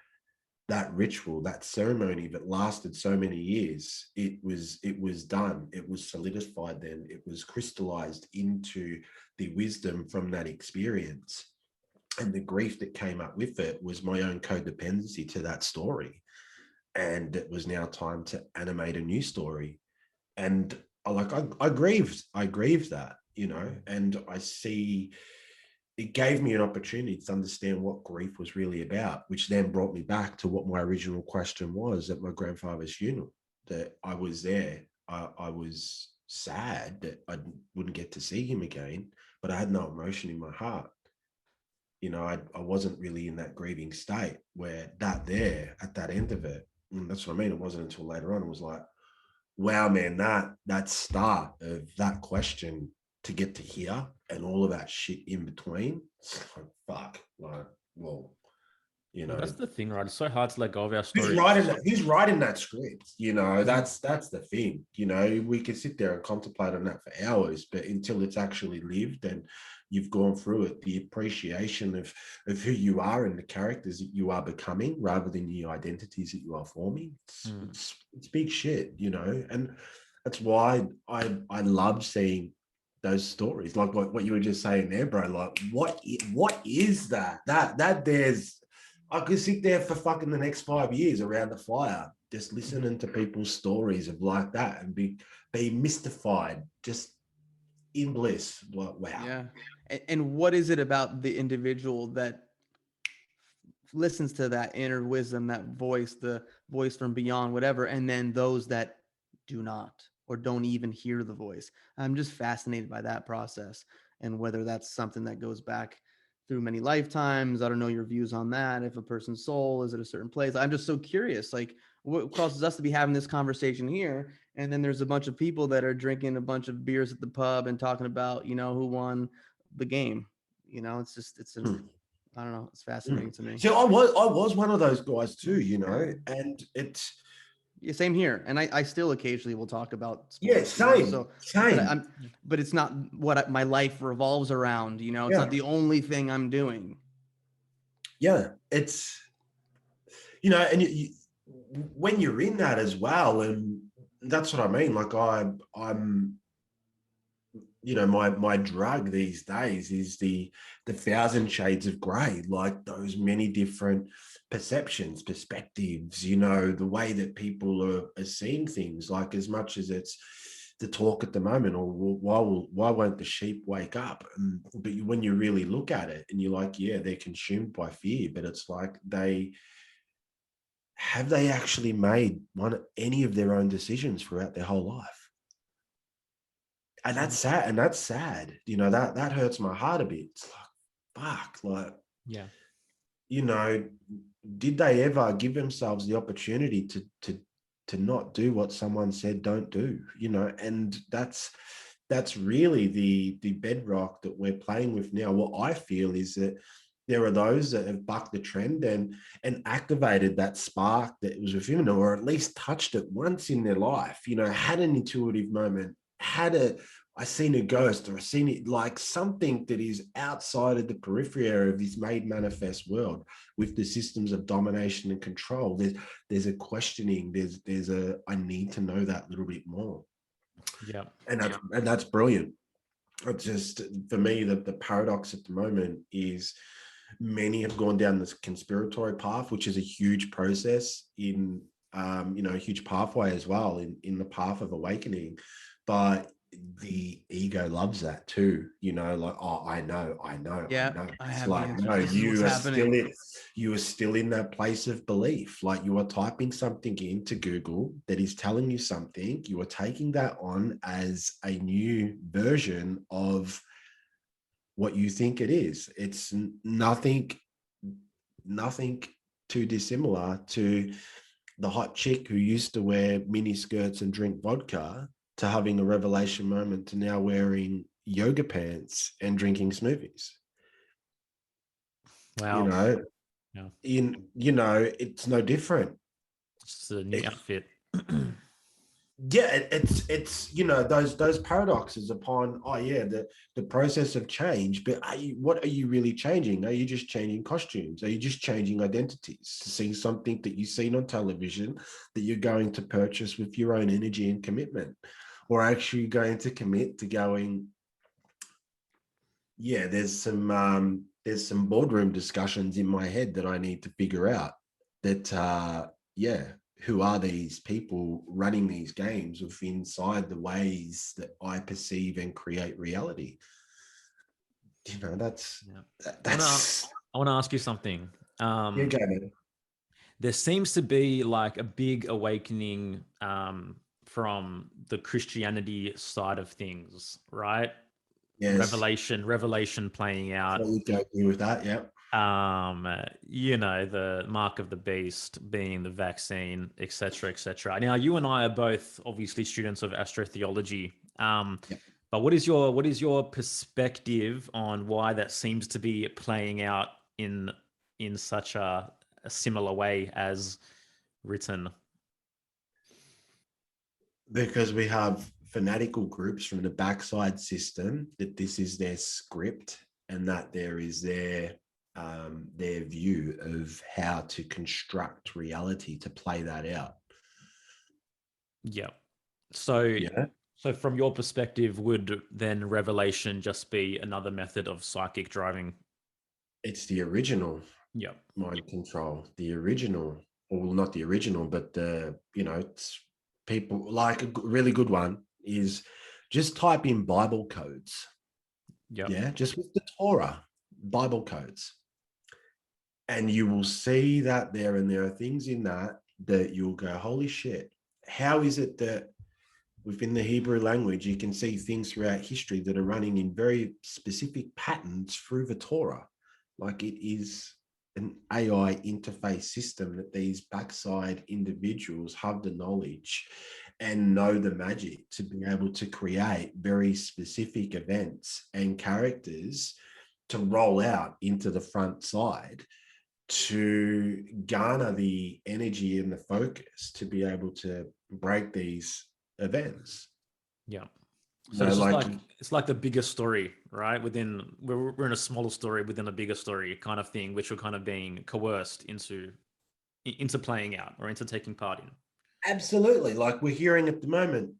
S2: ritual, that ceremony that lasted so many years. It was done. It was solidified then. It was crystallized into the wisdom from that experience. And the grief that came up with it was my own codependency to that story. And it was now time to animate a new story. And I grieved that, and I see it gave me an opportunity to understand what grief was really about, which then brought me back to what my original question was at my grandfather's funeral, that I was there. I was sad that I wouldn't get to see him again, but I had no emotion in my heart. I wasn't really in that grieving state where there at that end of it. And that's what I mean. It wasn't until later on, it was like, wow, man, that start of that question to get to here and all of that shit in between, it's like, fuck, like, well,
S3: Well, that's the thing, right? It's so hard to let go of our story.
S2: Who's writing that script? That's the thing. We could sit there and contemplate on that for hours, but until it's actually lived and you've gone through it, the appreciation of who you are and the characters that you are becoming rather than the identities that you are forming, it's big shit, and that's why I love seeing those stories, like what you were just saying there, bro. Like, what is that there's, I could sit there for fucking the next 5 years around the fire, just listening to people's stories of like that and be mystified, just in bliss. Like, wow.
S1: Yeah. And what is it about the individual that listens to that inner wisdom, that voice, the voice from beyond, whatever, and then those that do not or don't even hear the voice? I'm just fascinated by that process, and whether that's something that goes back through many lifetimes. I don't know your views on that. If a person's soul is at a certain place, I'm just so curious. Like, what causes us to be having this conversation here, and then there's a bunch of people that are drinking a bunch of beers at the pub and talking about, who won the game. It's just, I don't know. It's fascinating to me.
S2: So I was one of those guys too, and it's
S1: Yeah, same here. And I still occasionally will talk about
S2: yeah,
S1: sports.
S2: same.
S1: But it's not what my life revolves around. It's not the only thing I'm doing.
S2: Yeah, it's and when you're in that as well, and that's what I mean. Like I'm my drug these days is the 1,000 shades of gray, like those many different perceptions, perspectives, the way that people are seeing things, like as much as it's the talk at the moment, or why won't the sheep wake up? But when you really look at it and you're like, yeah, they're consumed by fear, but it's like have they actually made any of their own decisions throughout their whole life? And that's sad. That hurts my heart a bit. It's like, fuck, like,
S3: yeah,
S2: did they ever give themselves the opportunity to not do what someone said don't do? And that's really the bedrock that we're playing with now. What I feel is that there are those that have bucked the trend and activated that spark that was within them, or at least touched it once in their life, had an intuitive moment, I seen a ghost, or I seen it, like something that is outside of the periphery of this made manifest world with the systems of domination and control. There's a questioning, there's a, I need to know that little bit more.
S3: Yeah.
S2: And that's brilliant. It's just, for me, the paradox at the moment is many have gone down this conspiratory path, which is a huge process in, a huge pathway as well in the path of awakening. But the ego loves that too, like, oh, I know.
S1: Yeah,
S2: I have like, no, you are still in that place of belief. Like, you are typing something into Google that is telling you something. You are taking that on as a new version of what you think it is. It's nothing too dissimilar to the hot chick who used to wear mini skirts and drink vodka to having a revelation moment to now wearing yoga pants and drinking smoothies.
S3: Wow.
S2: It's no different.
S3: It's a new outfit.
S2: Yeah, it's those paradoxes upon, oh yeah, the process of change, but what are you really changing? Are you just changing costumes? Are you just changing identities to see something that you've seen on television that you're going to purchase with your own energy and commitment, or actually going to commit to going, yeah, there's some boardroom discussions in my head that I need to figure out that who are these people running these games with inside the ways that I perceive and create reality? That's.
S3: I want to ask you something. There seems to be like a big awakening from the Christianity side of things, right?
S2: Yes.
S3: Revelation playing out.
S2: So you go with that, yeah.
S3: The mark of the beast being the vaccine, etc., etc. Now, you and I are both obviously students of astrotheology. But what is your perspective on why that seems to be playing out in such a similar way as written?
S2: Because we have fanatical groups from the backside system that this is their script, and that there is their view of how to construct reality to play that out.
S3: Yeah. So from your perspective, would then revelation just be another method of psychic driving?
S2: It's the original mind control. The original, or not the original, but it's people, like a really good one is just type in Bible codes. Yeah, just with the Torah, Bible codes. And you will see that there are things in that you'll go, holy shit, how is it that within the Hebrew language, you can see things throughout history that are running in very specific patterns through the Torah? Like it is an AI interface system that these backside individuals have the knowledge and know the magic to be able to create very specific events and characters to roll out into the front side to garner the energy and the focus to be able to break these events.
S3: Yeah.
S2: You
S3: So
S2: know,
S3: it's just
S2: like,
S3: like it's like the bigger story, right? We're in a smaller story within a bigger story kind of thing, which we're kind of being coerced into playing out or into taking part in.
S2: absolutely. Like we're hearing at the moment,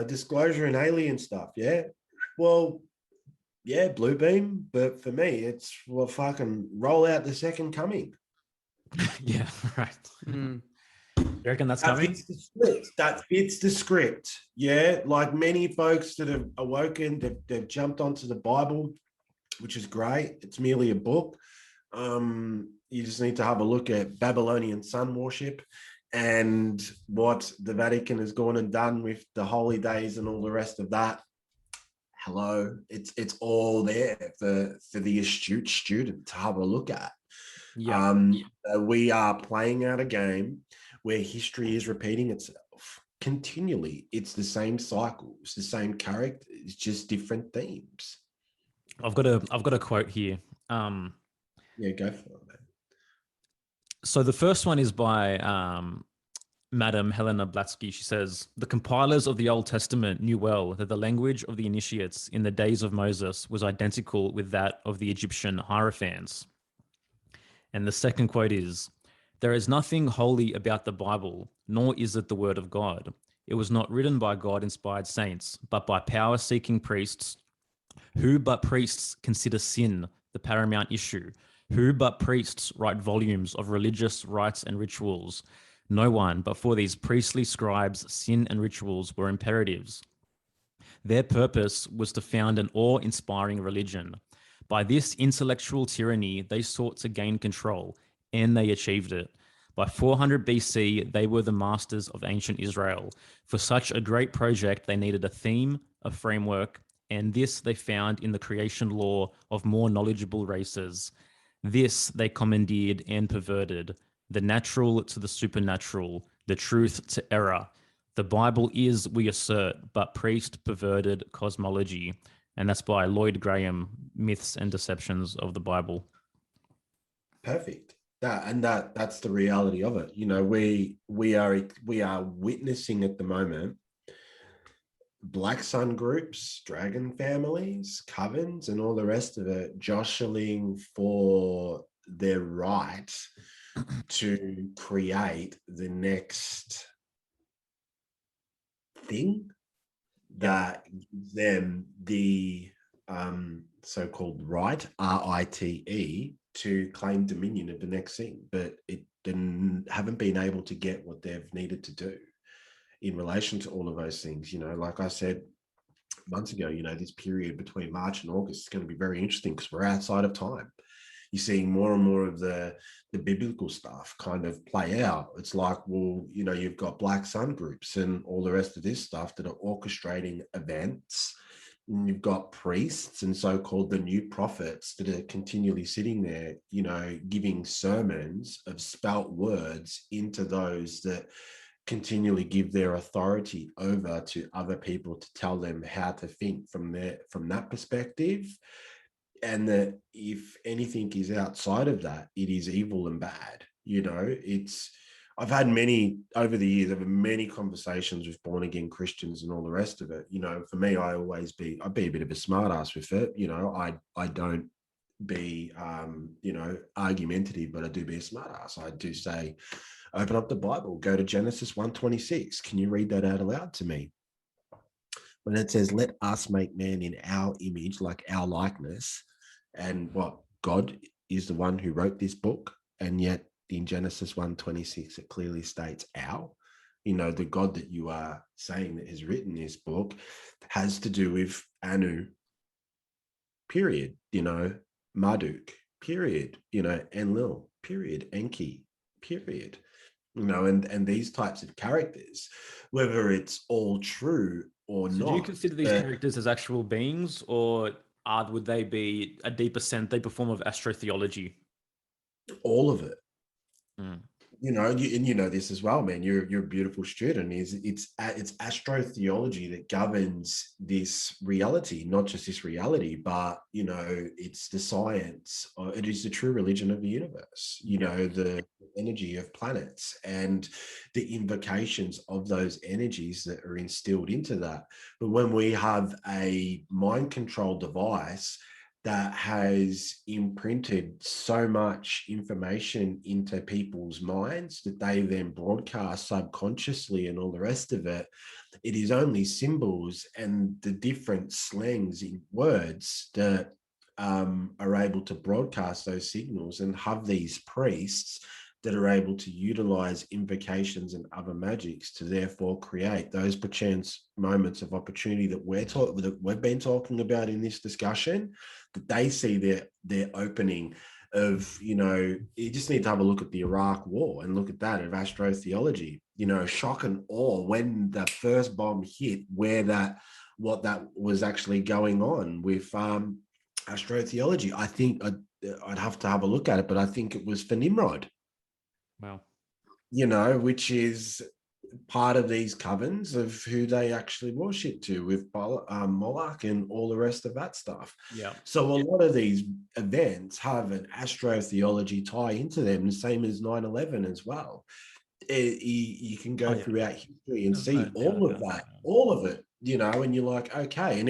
S2: disclosure and alien stuff. Yeah. Well, yeah, blue beam. But for me, it's well, fucking roll out the second coming.
S3: Yeah, right.
S1: Mm.
S3: You reckon that's
S2: That
S3: coming?
S2: fits the script. That fits the script. Yeah. Like many folks that have awoken, they've jumped onto the Bible, which is great. It's merely a book. You just need to have a look at Babylonian sun worship and what the Vatican has gone and done with the holy days and all the rest of that. Hello, it's all there for the astute student to have a look at.
S3: Yeah.
S2: We are playing out a game where history is repeating itself continually. It's the same cycles, the same characters, just different themes.
S3: I've got a quote here.
S2: Yeah, go for it, man.
S3: So the first one is by Madam Helena Blatsky. She says, the compilers of the Old Testament knew well that the language of the initiates in the days of Moses was identical with that of the Egyptian hierophants. And the second quote is, there is nothing holy about the Bible, nor is it the word of God. It was not written by God-inspired saints, but by power-seeking priests. Who but priests consider sin the paramount issue? Who but priests write volumes of religious rites and rituals? No one, but for these priestly scribes, sin and rituals were imperatives. Their purpose was to found an awe-inspiring religion. By this intellectual tyranny, they sought to gain control, and they achieved it. By 400 BC, they were the masters of ancient Israel. For such a great project, they needed a theme, a framework, and this they found in the creation law of more knowledgeable races. This they commandeered and perverted, the natural to the supernatural, the truth to error. The Bible is, we assert, but priest perverted cosmology. And that's by Lloyd Graham, Myths and Deceptions of the Bible.
S2: Perfect. That's the reality of it. You know, we are witnessing at the moment Black Sun groups, dragon families, covens, and all the rest of it jostling for their right to create the next thing that gives them the so-called right, RITE, to claim dominion of the next thing, but haven't been able to get what they've needed to do in relation to all of those things. You know, like I said months ago, you know, this period between March and August is going to be very interesting because we're outside of time. You're seeing more and more of the biblical stuff kind of play out. It's like, well, you know, you've got Black Sun groups and all the rest of this stuff that are orchestrating events. And you've got priests and so-called the new prophets that are continually sitting there, you know, giving sermons of spelt words into those that continually give their authority over to other people to tell them how to think from that perspective. And that if anything is outside of that, it is evil and bad. You know, I've had over the years, I've had many conversations with born again Christians and all the rest of it. You know, for me, I'd be a bit of a smart ass with it. You know, I don't be, argumentative, but I do be a smart ass. I do say, open up the Bible, go to Genesis 1:26. Can you read that out aloud to me? When it says, let us make man in our image, like our likeness, and what God is the one who wrote this book, and yet in Genesis 1:26 it clearly states our, you know, the God that you are saying that has written this book has to do with Anu, period, you know, Marduk, period, you know, Enlil, period, Enki, period, you know, and these types of characters, whether it's all true or
S3: So
S2: not.
S3: do you consider these characters as actual beings, or would they be a deeper form of astrotheology?
S2: All of it.
S3: Mm.
S2: You know, and you know this as well, man. You're a beautiful student. It's astrotheology that governs this reality, not just this reality, but you know, it's the science. It is the true religion of the universe. You know, the energy of planets and the invocations of those energies that are instilled into that. But when we have a mind control device that has imprinted so much information into people's minds that they then broadcast subconsciously and all the rest of it, it is only symbols and the different slangs in words that are able to broadcast those signals, and have these priests that are able to utilize invocations and other magics to therefore create those perchance moments of opportunity that we've been talking about in this discussion, that they see their opening of, you know, you just need to have a look at the Iraq War and look at that of astrotheology, you know, shock and awe when the first bomb hit, what that was actually going on with astrotheology. I think I'd have to have a look at it, but I think it was for Nimrod.
S3: Wow.
S2: You know, which is part of these covens of who they actually worship to, with Moloch and all the rest of that stuff.
S3: Yeah.
S2: So a lot of these events have an astrotheology tie into them, the same as 9/11 as well. You can go throughout history and see all of that, all of it, you know, and you're like, okay. And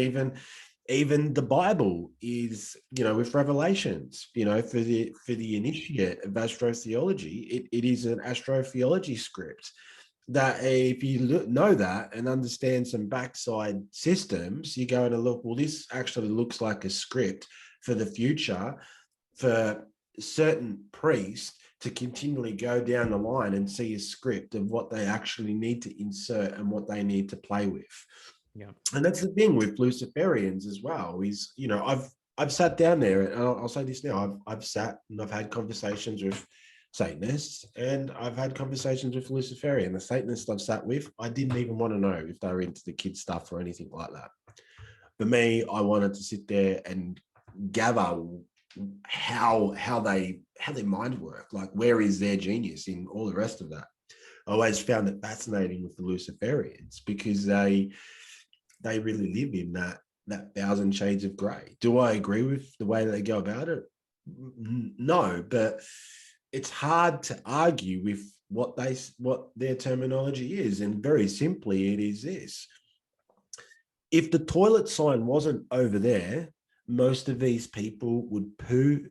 S2: even the Bible is, you know, with Revelations, you know, for the initiate of astrotheology, it is an astrotheology script that if you know that and understand some backside systems, you're going to look, well, this actually looks like a script for the future for certain priests to continually go down the line and see a script of what they actually need to insert and what they need to play with.
S3: Yeah.
S2: And that's the thing with Luciferians as well, is, you know, I've sat down there, and I'll say this now, I've sat and I've had conversations with Satanists, and I've had conversations with Luciferian. The Satanists I've sat with, I didn't even want to know if they were into the kid stuff or anything like that. For me, I wanted to sit there and gather how their mind work, like where is their genius in all the rest of that. I always found it fascinating with the Luciferians because they really live in that thousand shades of grey. Do I agree with the way that they go about it? No, but it's hard to argue with what their terminology is. And very simply, it is this: if the toilet sign wasn't over there, most of these people would poo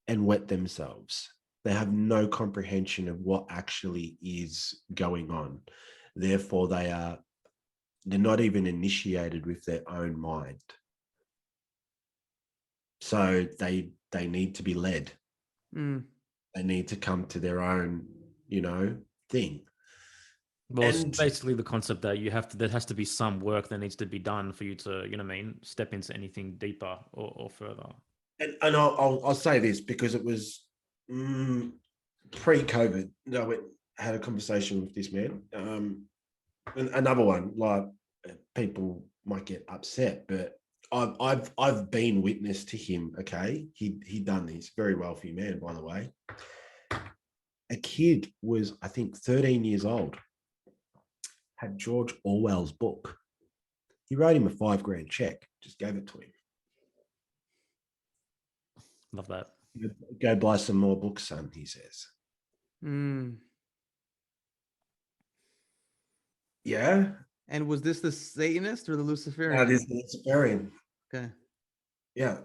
S2: and wet themselves. They have no comprehension of what actually is going on. Therefore, they're not even initiated with their own mind. So they need to be led. They need to come to their own, you know, thing.
S3: Well, it's basically the concept that there has to be some work that needs to be done for you to, you know what I mean, step into anything deeper or further.
S2: And I'll say this because it was pre-COVID. I had a conversation with this man. Another one, like, people might get upset, but I've been witness to him. Okay, he done this. Very wealthy man, by the way. A kid was, I think, 13 years old. Had George Orwell's book. He wrote him a $5,000 check. Just gave it to him.
S3: Love that.
S2: Go buy some more books, son, he says. Yeah.
S1: And was this the Satanist or the Luciferian?
S2: No, this is the Luciferian.
S1: Okay.
S2: Yeah.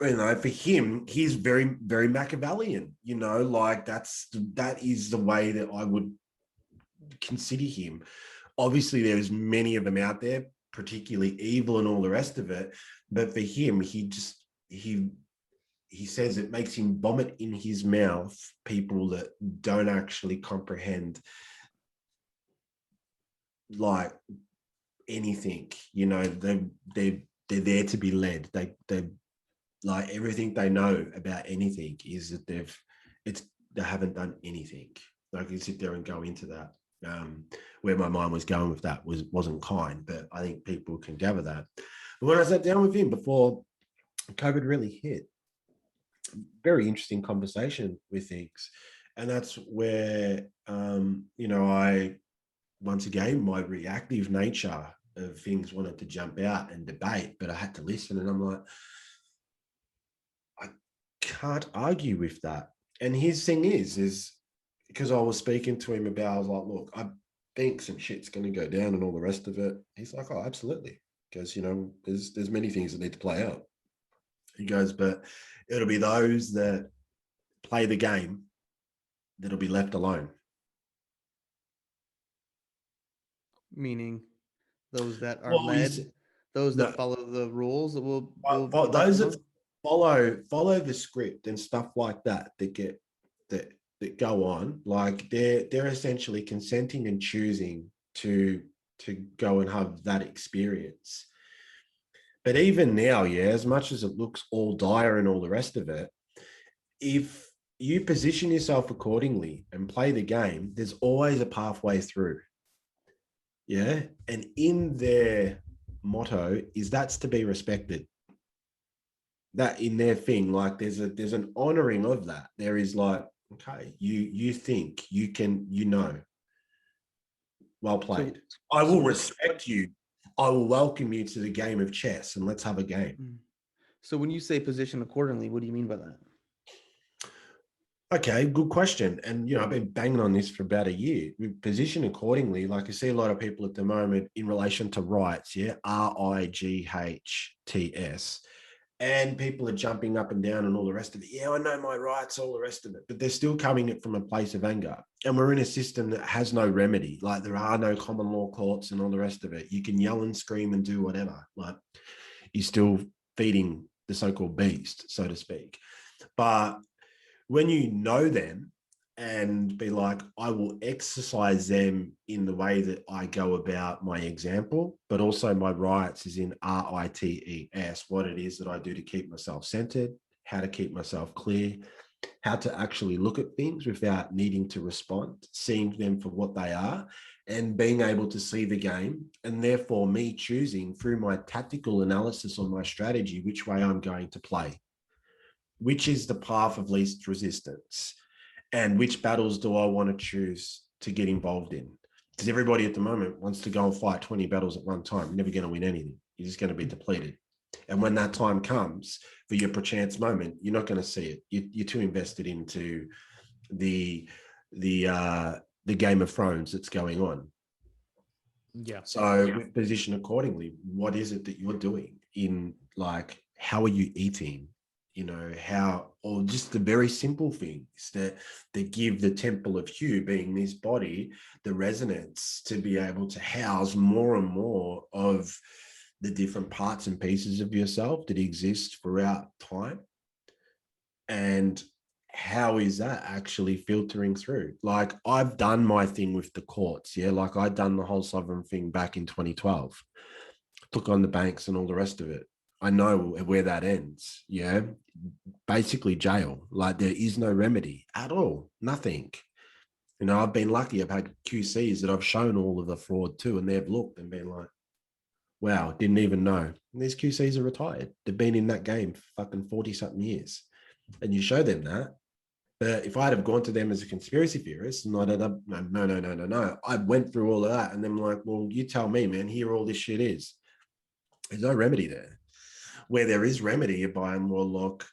S2: You know, for him, he's very, very Machiavellian, you know, like that is the way that I would consider him. Obviously, there's many of them out there, particularly evil and all the rest of it. But for him, he says it makes him vomit in his mouth people that don't actually comprehend like anything. You know, they're there to be led. They like everything they know about anything is that they haven't done anything. I can sit there and go into that. Where my mind was going with that wasn't kind, but I think people can gather that. But when I sat down with him before COVID really hit. Very interesting conversation with things. And that's where, once again, my reactive nature of things wanted to jump out and debate, but I had to listen. And I'm like, I can't argue with that. And his thing is because I was speaking to him about, I was like, look, I think some shit's going to go down and all the rest of it. He's like, oh, absolutely. Because, there's many things that need to play out. He goes, but it'll be those that play the game that'll be left alone.
S1: Meaning those that are led, those that follow the rules that will
S2: those that follow the script and stuff like that that go on, like they're essentially consenting and choosing to go and have that experience. But even now, as much as it looks all dire and all the rest of it, if you position yourself accordingly and play the game, there's always a pathway through. Yeah. And in their motto is that's to be respected. That in their thing, like there's an honoring of that. There is like, okay, you think you can, well played. I will respect you. I will welcome you to the game of chess and let's have a game.
S1: So when you say position accordingly, what do you mean by that?
S2: Okay, good question. And, I've been banging on this for about a year. We position accordingly. Like I see a lot of people at the moment in relation to rights, RIGHTS. And people are jumping up and down and all the rest of it. Yeah, I know my rights, all the rest of it. But they're still coming it from a place of anger. And we're in a system that has no remedy. Like there are no common law courts and all the rest of it. You can yell and scream and do whatever. Like you're still feeding the so-called beast, so to speak. But when you know them and be like, I will exercise them in the way that I go about my example, but also my rights is in RITES, what it is that I do to keep myself centered, how to keep myself clear, how to actually look at things without needing to respond, seeing them for what they are, and being able to see the game, and therefore me choosing through my tactical analysis on my strategy, which way I'm going to play, which is the path of least resistance, and which battles do I want to choose to get involved in? Because everybody at the moment wants to go and fight 20 battles at one time. You're never going to win anything. You're just going to be depleted. And when that time comes for your perchance moment, you're not going to see it. You're too invested into the Game of Thrones that's going on.
S3: Yeah.
S2: So with position accordingly, what is it that you're doing in, like, how are you eating? How, or just the very simple things that give the temple of Hugh, being this body, the resonance to be able to house more and more of the different parts and pieces of yourself that exist throughout time. And how is that actually filtering through? Like I've done my thing with the courts. Yeah. Like I'd done the whole sovereign thing back in 2012, took on the banks and all the rest of it. I know where that ends. Yeah. Basically jail. Like there is no remedy at all. Nothing. I've been lucky. I've had QCs that I've shown all of the fraud to, and they've looked and been like, wow, didn't even know. And these QCs are retired. They've been in that game for fucking 40 something years. And you show them that. But if I'd have gone to them as a conspiracy theorist and I'd have, no. I went through all of that and then like, well, you tell me, man, here all this shit is. There's no remedy there. Where there is remedy by, well, look,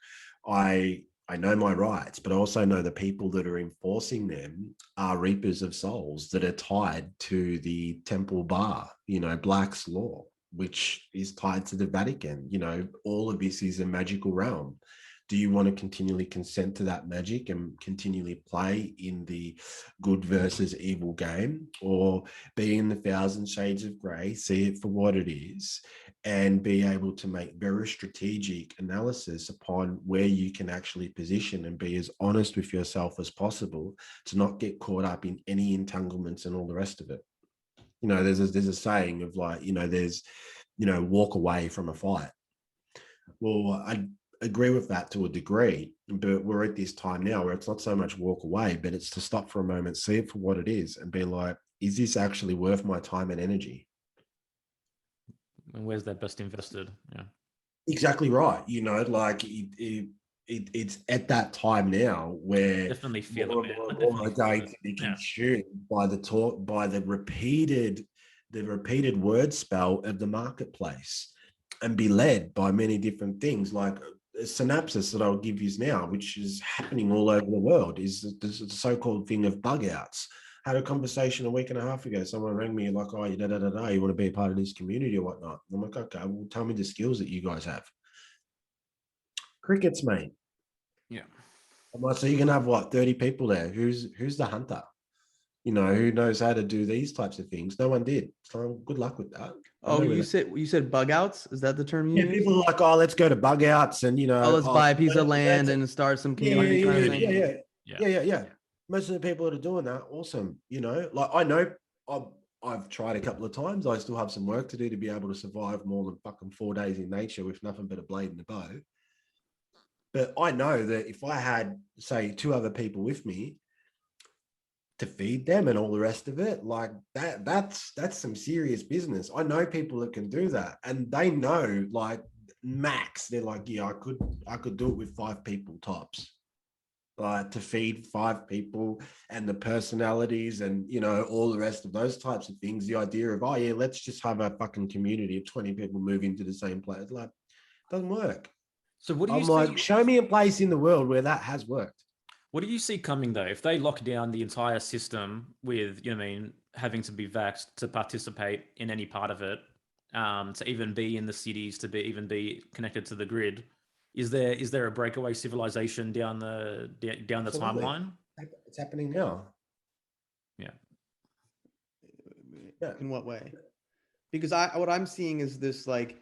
S2: I know my rights, but I also know the people that are enforcing them are reapers of souls that are tied to the temple bar, Black's law, which is tied to the Vatican. All of this is a magical realm. Do you want to continually consent to that magic and continually play in the good versus evil game, or be in the thousand shades of grey, see it for what it is, and be able to make very strategic analysis upon where you can actually position and be as honest with yourself as possible to not get caught up in any entanglements and all the rest of it? There's a saying of like, there's, walk away from a fight. Well, I agree with that to a degree, but we're at this time now where it's not so much walk away, but it's to stop for a moment, see it for what it is, and be like, is this actually worth my time and energy?
S3: And where's that best invested? Yeah.
S2: Exactly right. You know, like it's at that time now where
S3: Definitely feel
S2: more
S3: it,
S2: and
S3: man.
S2: more
S3: I
S2: and more
S3: definitely
S2: are
S3: feel
S2: going
S3: it.
S2: to be
S3: Yeah.
S2: consumed by the repeated word spell of the marketplace, and be led by many different things. Like a synopsis that I'll give you now, which is happening all over the world, is the so-called thing of bug outs. Had a conversation a week and a half ago. Someone rang me like, "Oh, you you want to be a part of this community or whatnot?" I'm like, "Okay, well, tell me the skills that you guys have." Crickets, mate.
S3: Yeah.
S2: I'm like, so you're gonna have what, 30 people there? Who's the hunter? You know, who knows how to do these types of things? No one did. So good luck with that. I
S1: Oh,
S2: know
S1: you
S2: where
S1: said bug outs? Is that the term you
S2: yeah,
S1: use?
S2: people are like, oh, let's go to bug outs and
S1: Oh, let's buy a piece of
S2: let's
S1: land and start some
S2: yeah,
S1: community kind of thing.
S3: Yeah.
S2: yeah. Most of the people that are doing that, awesome. You know, like I know I've tried a couple of times. I still have some work to do to be able to survive more than fucking 4 days in nature with nothing but a blade and a bow. But I know that if I had, say, two other people with me to feed them and all the rest of it, like that's some serious business. I know people that can do that, and they know, like, max, they're like, yeah, I could do it with 5 people tops. Like, to feed 5 people, and the personalities and, you know, all the rest of those types of things. The idea of, oh yeah, let's just have a fucking community of 20 people move into the same place, like, doesn't work.
S3: So what do you
S2: I'm like,
S3: see?
S2: show me a place in the world where that has worked.
S3: What do you see coming though? If they lock down the entire system with, you know what I mean, having to be vaxxed to participate in any part of it, to even be in the cities, to be even be connected to the grid, is there a breakaway civilization down the
S2: Absolutely.
S3: timeline?
S2: It's happening now.
S3: Yeah.
S2: Yeah.
S1: In what way? Because what I'm seeing is this like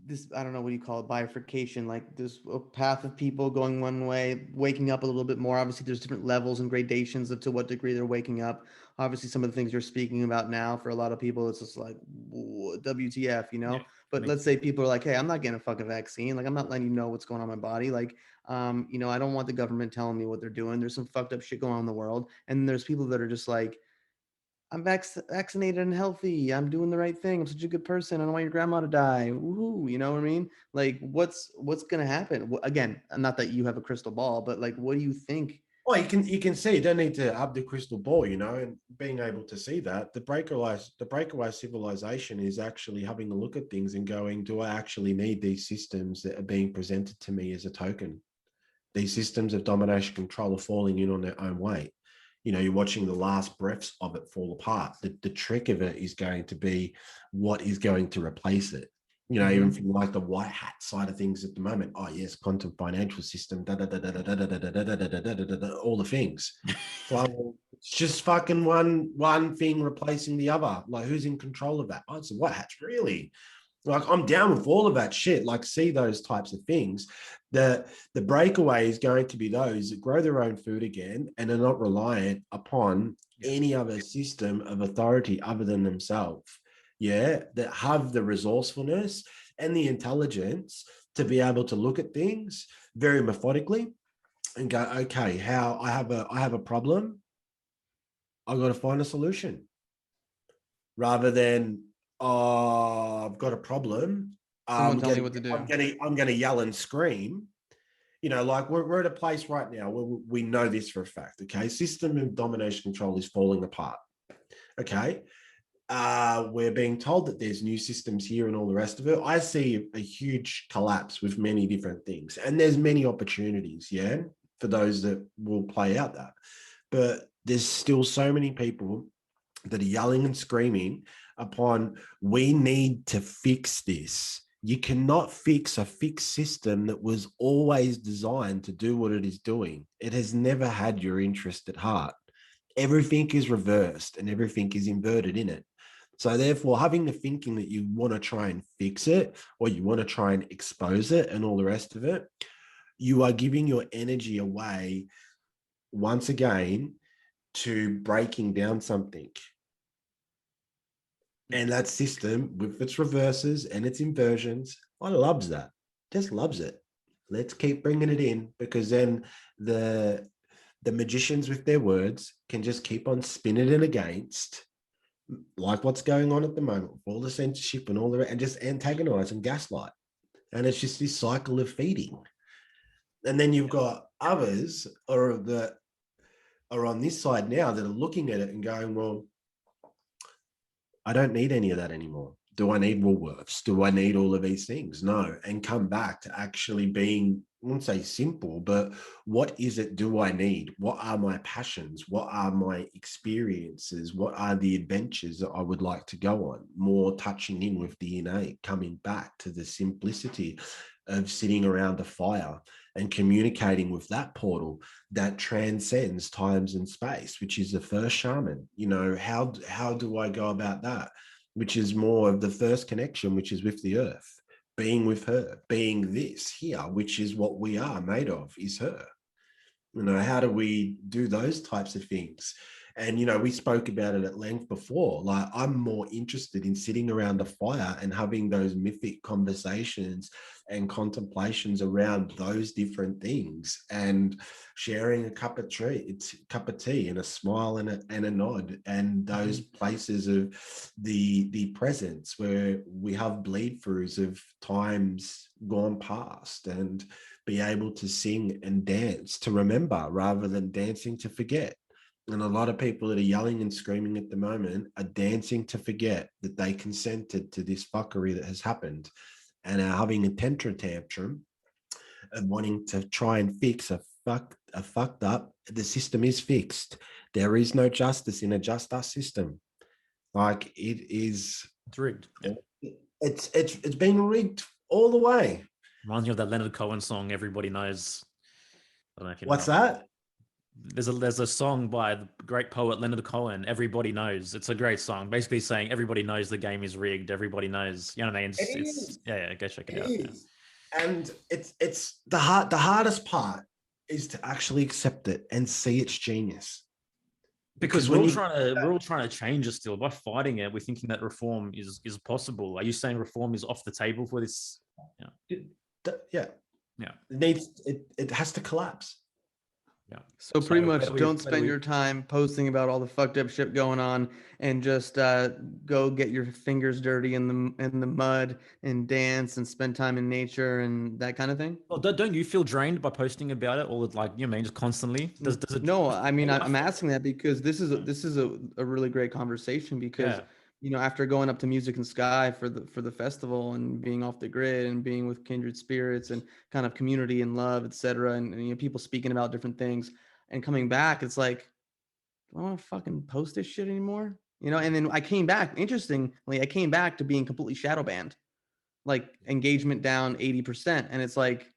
S1: this, I don't know, what do you call it, bifurcation, like there's a path of people going one way, waking up a little bit more. Obviously there's different levels and gradations of to what degree they're waking up. Obviously some of the things you're speaking about now, for a lot of people it's just like WTF, you
S3: Yeah.
S1: know. But let's say people are like, hey, I'm not getting a fucking vaccine, like I'm not letting you know what's going on in my body, like you know, I don't want the government telling me what they're doing. There's some fucked up shit going on in the world, and there's people that are just like, I'm vaccinated and healthy. I'm doing the right thing. I'm such a good person. I don't want your grandma to die. Woohoo! You know what I mean? Like, what's gonna happen? Again, not that you have a crystal ball, but like, what do you think?
S2: Well, you can see. You don't need to have the crystal ball, you know, and being able to see that the breakaway civilization is actually having a look at things and going, do I actually need these systems that are being presented to me as a token? These systems of domination control are falling in on their own weight. You know, you're watching the last breaths of it fall apart. The trick of it is going to be what is going to replace it. You know, even from like the white hat side of things at the moment. Oh yes, quantum financial system, all the things. So it's just fucking one thing replacing the other. Like, who's in control of that? Oh, it's the white hats, really. Like, I'm down with all of that shit. Like, see those types of things. The breakaway is going to be those that grow their own food again and are not reliant upon any other system of authority other than themselves. Yeah, that have the resourcefulness and the intelligence to be able to look at things very methodically and go, okay, how I have a problem, I got to find a solution, rather than, oh, I've got a problem.
S1: Someone tell me what to do.
S2: I'm gonna yell and scream. You know, like we're at a place right now where we know this for a fact. Okay, system of domination control is falling apart. Okay, we're being told that there's new systems here and all the rest of it. I see a huge collapse with many different things, and there's many opportunities. Yeah, for those that will play out that, but there's still so many people that are yelling and screaming upon, we need to fix this. You cannot fix a fixed system that was always designed to do what it is doing. It has never had your interest at heart. Everything is reversed and everything is inverted in it. So therefore, having the thinking that you want to try and fix it, or you want to try and expose it and all the rest of it, you are giving your energy away once again to breaking down something. And that system, with its reverses and its inversions, I loves that. Just loves it. Let's keep bringing it in, because then the magicians with their words can just keep on spinning it against, like what's going on at the moment, with all the censorship and all the, and just antagonize and gaslight. And it's just this cycle of feeding. And then you've got others that are on this side now that are looking at it and going, well, I don't need any of that anymore. Do I need Woolworths? Do I need all of these things? No. And come back to actually being, I wouldn't say simple, but what is it do I need? What are my passions? What are my experiences? What are the adventures that I would like to go on? More touching in with the innate, coming back to the simplicity of sitting around a fire and communicating with that portal that transcends times and space, which is the first shaman. You know, how do I go about that? Which is more of the first connection, which is with the earth, being with her, being this here, which is what we are made of, is her. You know, how do we do those types of things? And, you know, we spoke about it at length before. Like, I'm more interested in sitting around a fire and having those mythic conversations and contemplations around those different things, and sharing a cup of tea and a smile and a nod, and those places of the presence where we have bleed throughs of times gone past, and be able to sing and dance to remember rather than dancing to forget. And a lot of people that are yelling and screaming at the moment are dancing to forget that they consented to this fuckery that has happened, and are having a tantrum of wanting to try and fix a fucked up. The system is fixed. There is no justice in a just us system. Like, it is,
S3: It's rigged.
S2: It's been rigged all the way.
S3: Reminds me of that Leonard Cohen song, Everybody Knows. I don't know if you know.
S2: What's that?
S3: There's a song by the great poet Leonard Cohen, Everybody Knows. It's a great song, basically saying everybody knows the game is rigged. Everybody knows. You know what I mean? Yeah, go check it out.
S2: Yeah. And it's the hardest part is to actually accept it and see its genius.
S3: Because we're all trying to change it still. By fighting it, we're thinking that reform is possible. Are you saying reform is off the table for this?
S2: Yeah. It has to collapse.
S3: Yeah.
S1: So pretty much don't spend your time posting about all the fucked up shit going on, and just go get your fingers dirty in the mud and dance and spend time in nature and that kind of thing.
S3: Well, don't you feel drained by posting about it, or like, you know, just constantly? Does it?
S1: No, I mean, I'm asking that because this is a really great conversation, because you know, after going up to Music and Sky for the festival and being off the grid and being with kindred spirits and kind of community and love, etc., and you know, people speaking about different things and coming back, it's like, do I want to fucking post this shit anymore? You know, and then I came back. Interestingly, I came back to being completely shadow banned, like engagement down 80%, and it's like,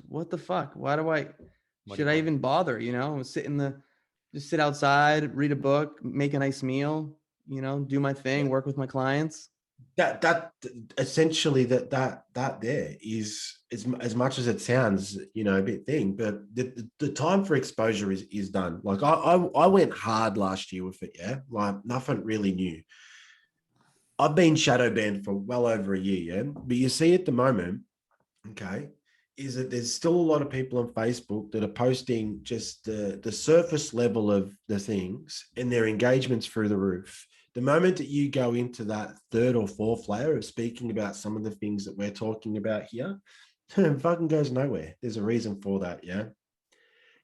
S1: what the fuck? Why do I? Should I even bother? You know, just sit outside, read a book, make a nice meal, you know, do my thing, work with my clients.
S2: That essentially that there is as much as it sounds, you know, a bit thing, but the time for exposure is done. Like, I went hard last year with it, yeah, like nothing really new. I've been shadow banned for well over a year, yeah, but you see at the moment, okay, is that there's still a lot of people on Facebook that are posting just the surface level of the things, and their engagements through the roof. The moment that you go into that third or fourth layer of speaking about some of the things that we're talking about here, it fucking goes nowhere. There's a reason for that, yeah?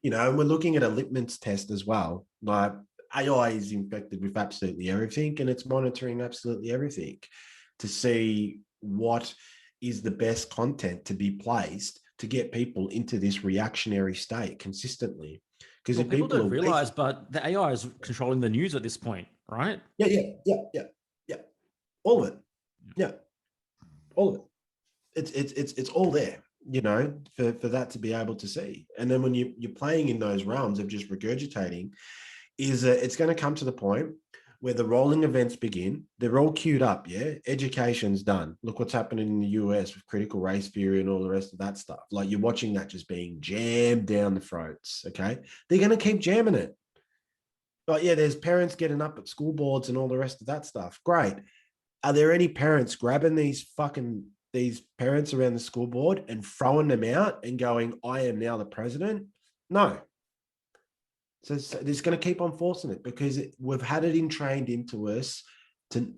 S2: You know, and we're looking at a litmus test as well. Like, AI is infected with absolutely everything, and it's monitoring absolutely everything to see what is the best content to be placed to get people into this reactionary state consistently. Because if
S3: people don't realize, but the AI is controlling the news at this point, right?
S2: Yeah. All of it. Yeah. All of it. It's all there, you know, for that to be able to see. And then when you're playing in those realms of just regurgitating, it's going to come to the point where the rolling events begin. They're all queued up, yeah? Education's done. Look what's happening in the US with critical race theory and all the rest of that stuff. Like, you're watching that just being jammed down the throats, okay? They're going to keep jamming it. But yeah, there's parents getting up at school boards and all the rest of that stuff. Great. Are there any parents grabbing these parents around the school board and throwing them out and going, I am now the president? No. So it's going to keep on forcing it because we've had it entrained into us. The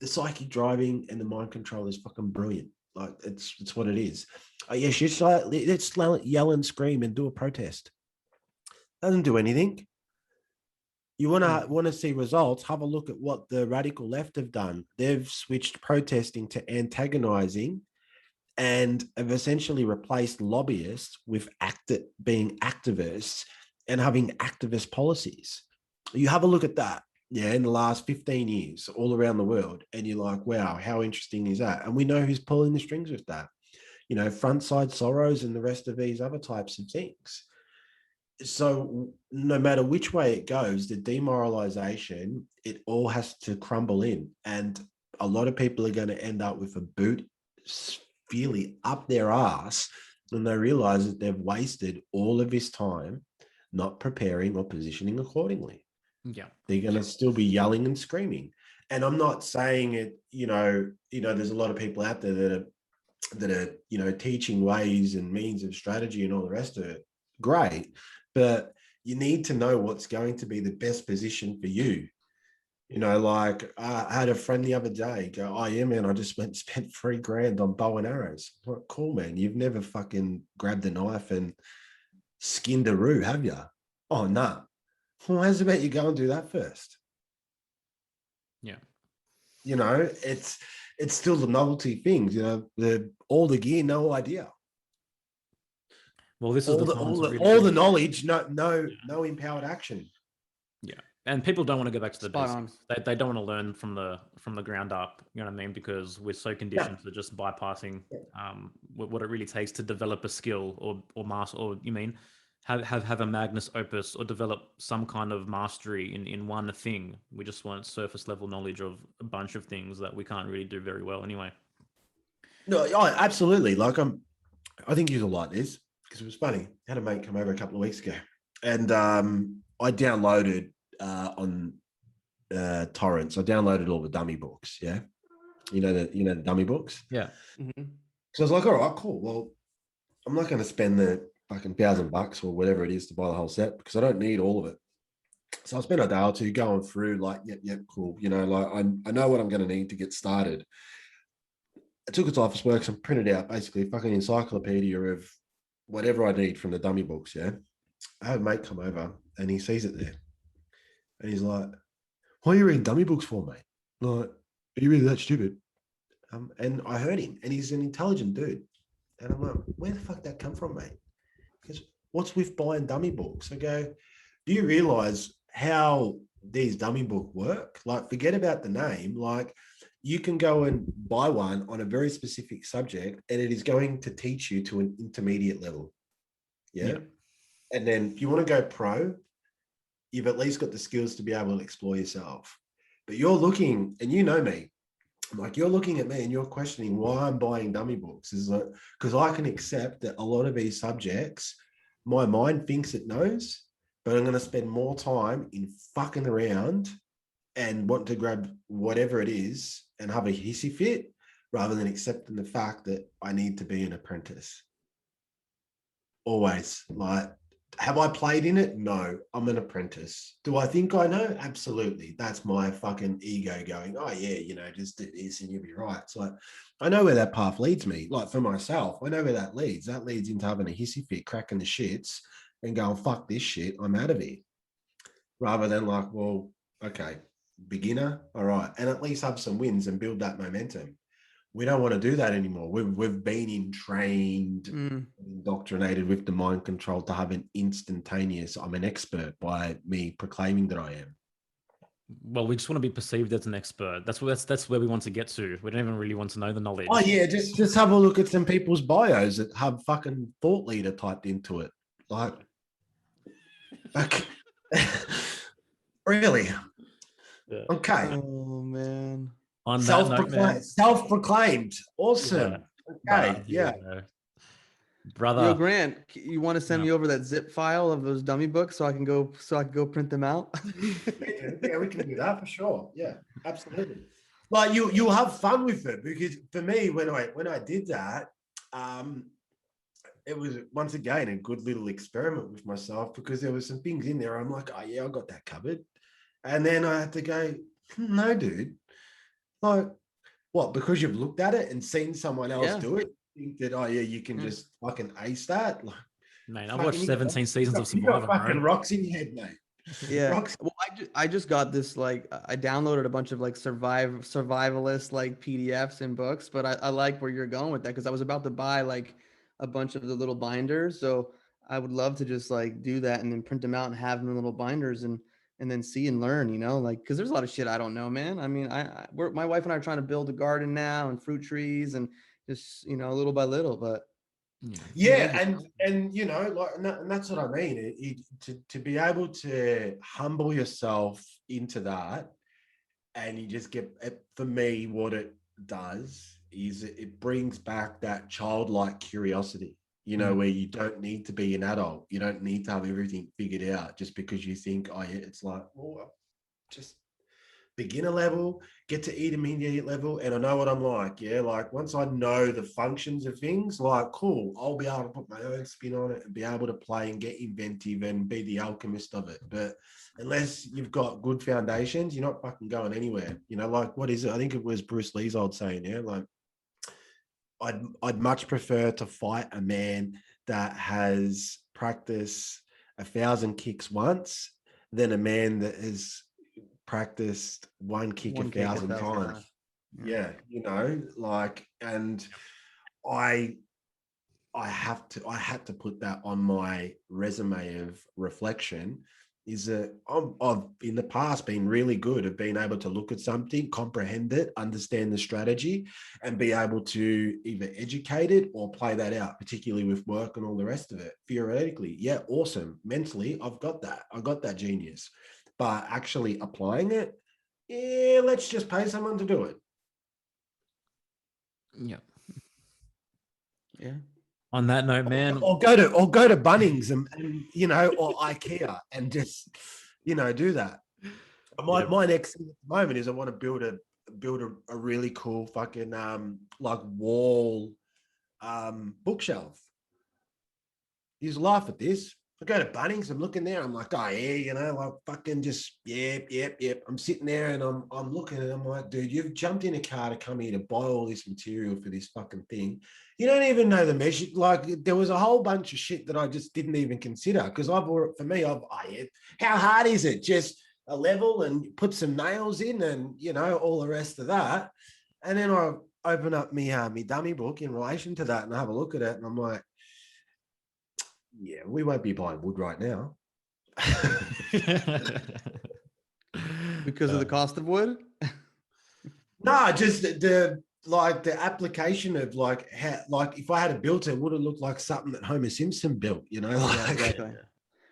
S2: psychic driving and the mind control is fucking brilliant. Like it's what it is. Yes, just like let's yell and scream and do a protest. Doesn't do anything. You want to see results? Have a look at what the radical left have done. They've switched protesting to antagonizing, and have essentially replaced lobbyists with being activists and having activist policies. You have a look at that, in the last 15 years all around the world, and you're like, wow, how interesting is that? And we know who's pulling the strings with that. Frontside Soros and the rest of these other types of things. So no matter which way it goes, the demoralization, it all has to crumble in. And a lot of people are going to end up with a boot severely up their ass when they realize that they've wasted all of this time not preparing or positioning accordingly.
S3: Yeah.
S2: They're going to still be yelling and screaming. And I'm not saying it, there's a lot of people out there that are teaching ways and means of strategy and all the rest of it. Great. But you need to know what's going to be the best position for you. Like I had a friend the other day go, oh yeah, man, I just spent $3,000 on bow and arrows. I'm like, cool, man. You've never fucking grabbed a knife and skinned a roo, have you? Oh, no. Nah. Well, how's about you go and do that first?
S3: Yeah.
S2: It's still the novelty things, all the gear, no idea.
S3: Well, this is
S2: all the knowledge, no empowered action. Yeah.
S3: And people don't want to go back to the basics. They don't want to learn from the ground up. You know what I mean? Because we're so conditioned to just bypassing what it really takes to develop a skill or master, or you mean have a magnus opus or develop some kind of mastery in one thing. We just want surface level knowledge of a bunch of things that we can't really do very well anyway.
S2: No, absolutely. Like I think you'll like this because it was funny. I had a mate come over a couple of weeks ago, and I downloaded on torrents. I downloaded all the dummy books. Yeah, the dummy books.
S3: Yeah.
S2: Mm-hmm. So I was like, all right, cool. Well, I'm not going to spend the fucking $1,000 or whatever it is to buy the whole set because I don't need all of it. So I spent a day or two going through like, yep, cool. Like I know what I'm going to need to get started. I took it to Officeworks and printed out basically a fucking encyclopedia of whatever I need from the dummy books. Yeah. I had a mate come over and he sees it there. And he's like, what are you reading dummy books for, mate? Like, are you really that stupid? And I heard him, and he's an intelligent dude. And I'm like, where the fuck that come from, mate? Because what's with buying dummy books? I go, do you realize how these dummy books work? Like, forget about the name. Like, you can go and buy one on a very specific subject, and it is going to teach you to an intermediate level. Yeah. And then if you want to go pro, you've at least got the skills to be able to explore yourself. But you're looking, and you know me, like you're looking at me and you're questioning why I'm buying dummy books. Is like, because I can accept that a lot of these subjects, my mind thinks it knows, but I'm going to spend more time in fucking around and want to grab whatever it is and have a hissy fit rather than accepting the fact that I need to be an apprentice. Always. Like, have I played in it? No, I'm an apprentice. Do I think I know? Absolutely. That's my fucking ego going, oh yeah, just do this and you'll be right. It's like, I know where that path leads me. Like for myself, I know where that leads. That leads into having a hissy fit, cracking the shits and going, fuck this shit, I'm out of here. Rather than like, well, okay, beginner, all right. And at least have some wins and build that momentum. We don't want to do that anymore. We've been entrained, indoctrinated with the mind control to have an instantaneous, I'm an expert by me proclaiming that I am.
S3: Well, we just want to be perceived as an expert. That's where we want to get to. We don't even really want to know the knowledge.
S2: Oh yeah, just have a look at some people's bios that have fucking thought leader typed into it. Like, okay. Really?
S3: Yeah.
S2: Okay.
S1: Oh man.
S3: On
S2: self-proclaimed. Awesome.
S3: Yeah.
S2: Okay. Yeah.
S3: Brother.
S1: Yo, Grant, you want to send me over that zip file of those dummy books so I can go print them out?
S2: Yeah, we can do that for sure. Yeah, absolutely. Like you'll have fun with it because for me, when I did that, it was once again a good little experiment with myself, because there was some things in there. I'm like, oh yeah, I got that covered. And then I had to go, no, dude. Like, what? Because you've looked at it and seen someone else do it, think that, oh yeah, you can just fucking ace that? Like,
S3: Mate, I've watched 17 seasons of
S2: you got
S3: Survivor,
S2: fucking
S3: bro.
S2: rocks in your head, mate.
S1: Yeah.
S2: Rocks.
S1: Well, I just got this, like, I downloaded a bunch of like survivalist like PDFs and books, but I like where you're going with that, because I was about to buy like a bunch of the little binders. So I would love to just like do that and then print them out and have them in little binders and then see and learn, like, because there's a lot of shit I don't know, man. I mean, my wife and I are trying to build a garden now and fruit trees and just, little by little, but
S2: Yeah, and like, and that's what I mean. To be able to humble yourself into that, and you just get, for me, what it does is it brings back that childlike curiosity. Where you don't need to be an adult, you don't need to have everything figured out just because you think, oh yeah, it's like, well, just beginner level, get to intermediate level, and I know what I'm like. Yeah, like once I know the functions of things, like cool, I'll be able to put my own spin on it and be able to play and get inventive and be the alchemist of it. But unless you've got good foundations, you're not fucking going anywhere. Like, what is it? I think it was Bruce Lee's old saying, yeah, like I'd much prefer to fight a man that has practiced 1,000 kicks once than a man that has practiced one kick 1,000 times. Yeah, like, and I had to put that on my resume of reflection, is that I've in the past been really good at being able to look at something, comprehend it, understand the strategy, and be able to either educate it or play that out, particularly with work and all the rest of it. Theoretically, yeah, awesome. Mentally, I got that genius. But actually applying it, yeah, let's just pay someone to do it.
S1: Yeah.
S3: On that note, man,
S2: or go to Bunnings and or IKEA and just do that. My next thing at the moment is I want to build a really cool fucking like wall bookshelf. You just laugh at this. I go to Bunnings, I'm looking there, I'm like, oh yeah, like fucking just, yep. I'm sitting there and I'm looking and I'm like, dude, you've jumped in a car to come here to buy all this material for this fucking thing. You don't even know the measure. Like, there was a whole bunch of shit that I just didn't even consider, because how hard is it? Just a level and put some nails in and, all the rest of that. And then I open up me dummy book in relation to that and I have a look at it and I'm like, yeah, we won't be buying wood right now.
S1: Because of the cost of wood?
S2: No, just the application of like how, like if I had built it, it would have looked like something that Homer Simpson built, Like,
S1: yeah, exactly.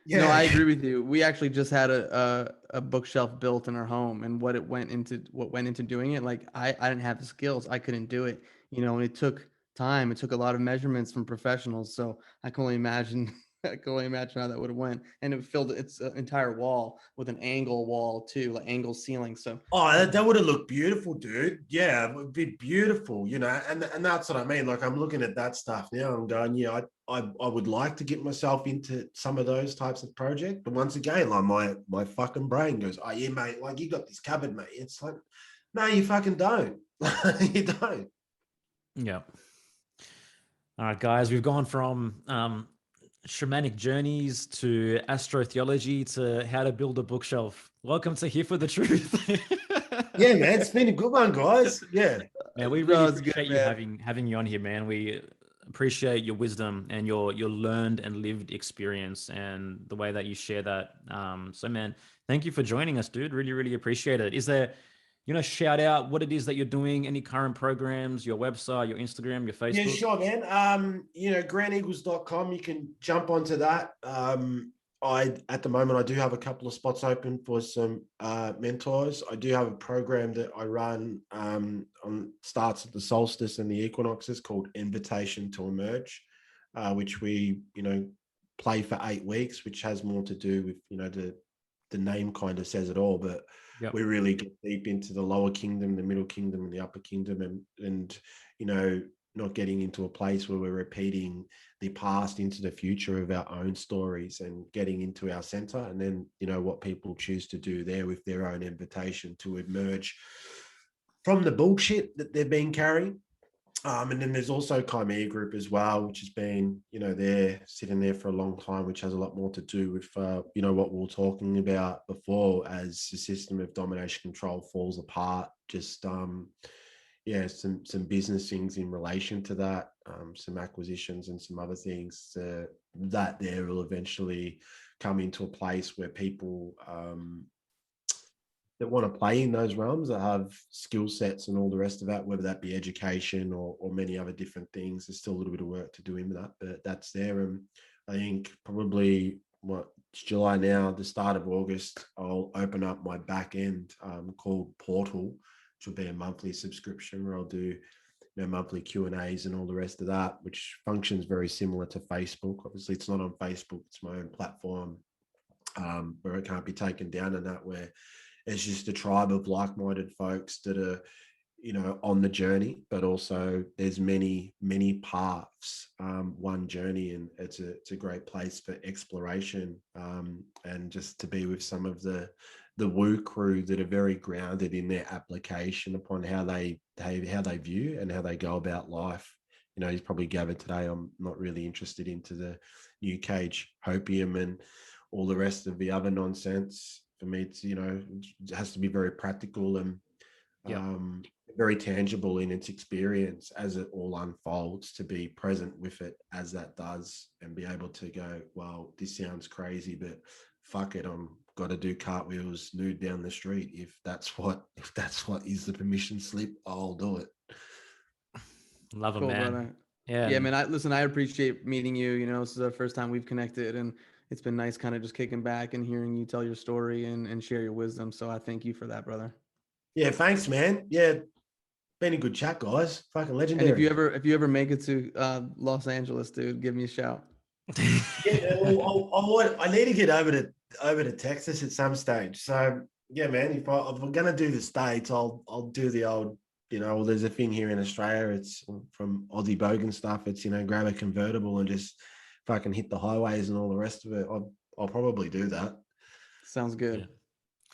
S2: Yeah.
S1: No, I agree with you. We actually just had a bookshelf built in our home, and what went into doing it, like I didn't have the skills. I couldn't do it, and it took time. It took a lot of measurements from professionals. So I can only imagine how that would have went. And it filled its entire wall with an angle wall too, like angle ceiling. So
S2: that would have looked beautiful, dude. Yeah, it would be beautiful, and that's what I mean. Like, I'm looking at that stuff now. I'm going, yeah, I would like to get myself into some of those types of projects. But once again, like my fucking brain goes, oh yeah, mate, like you got this covered, mate. It's like, no, you fucking don't. You don't.
S3: Yeah. All right, guys, we've gone from shamanic journeys to astrotheology to how to build a bookshelf. Welcome to Here for the Truth.
S2: Yeah, man, it's been a good one, guys. Yeah,
S3: man, we really appreciate you having you on here, man. We appreciate your wisdom and your learned and lived experience and the way that you share that. So, man, thank you for joining us, dude. Really, really appreciate it. Is there, shout out what it is that you're doing, any current programs, your website, your Instagram, your Facebook?
S2: Yeah, sure, man. Granteagles.com, you can jump onto that. At the moment, I do have a couple of spots open for some mentors. I do have a program that I run on starts at the solstice and the equinoxes called Invitation to Emerge, which we, play for 8 weeks, which has more to do with, the name kind of says it all, but we really get deep into the lower kingdom, the middle kingdom, and the upper kingdom, and not getting into a place where we're repeating the past into the future of our own stories, and getting into our center, and then, you know, what people choose to do there with their own invitation to emerge from the bullshit that they've been carrying. And then there's also Chimera Group as well, which has been, you know, they're sitting there for a long time, which has a lot more to do with, you know, what we were talking about before, as the system of domination control falls apart. Just, yeah, some business things in relation to that, some acquisitions and some other things that there will eventually come into a place where people that want to play in those realms, that have skill sets and all the rest of that, whether that be education or many other different things. There's still a little bit of work to do in that, but that's there. And I think probably it's July now, the start of August, I'll open up my back end called Portal, which will be a monthly subscription where I'll do, you know, monthly Q&As and all the rest of that, which functions very similar to Facebook. Obviously, it's not on Facebook, it's my own platform, where it can't be taken down, and that where it's just a tribe of like-minded folks that are, you know, on the journey, but also there's many paths, one journey, and it's a great place for exploration, and just to be with some of the woo crew that are very grounded in their application upon how they view and how they go about life. You know, he's probably gathered today, I'm not really interested into the new cage hopium and all the rest of the other nonsense. For me, it's, you know, it has to be very practical and very tangible in its experience as it all unfolds, to be present with it as that does, and be able to go, well, this sounds crazy, but fuck it, I'm got to do cartwheels nude down the street. If that's what is the permission slip, I'll do it.
S3: Love it,
S1: Cool,
S3: man.
S1: brother.
S3: Yeah.
S1: Yeah, man. I appreciate meeting you. You know, this is the first time we've connected, and it's been nice kind of just kicking back and hearing you tell your story and share your wisdom. So I thank you for that, brother.
S2: Yeah, thanks, man. Yeah, been a good chat, guys. Fucking legendary.
S1: And if you ever make it to Los Angeles, dude, give me a shout.
S2: Yeah, well, I need to get over to Texas at some stage. So yeah, man, if I'm gonna do the States, I'll do the old, you know, well, there's a thing here in Australia, it's from Aussie Bogan stuff. It's, you know, grab a convertible and just fucking hit the highways and all the rest of it. I'll probably do that.
S1: Sounds good.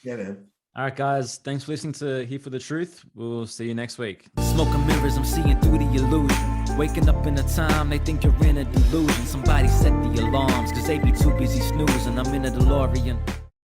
S2: Yeah, man.
S3: All right, guys. Thanks for listening to Here for the Truth. We'll see you next week.
S4: Smoke of mirrors, I'm seeing through the illusion. Waking up in a time, they think you're in a delusion. Somebody set the alarms, cause they be too busy snoozing. I'm in a DeLorean.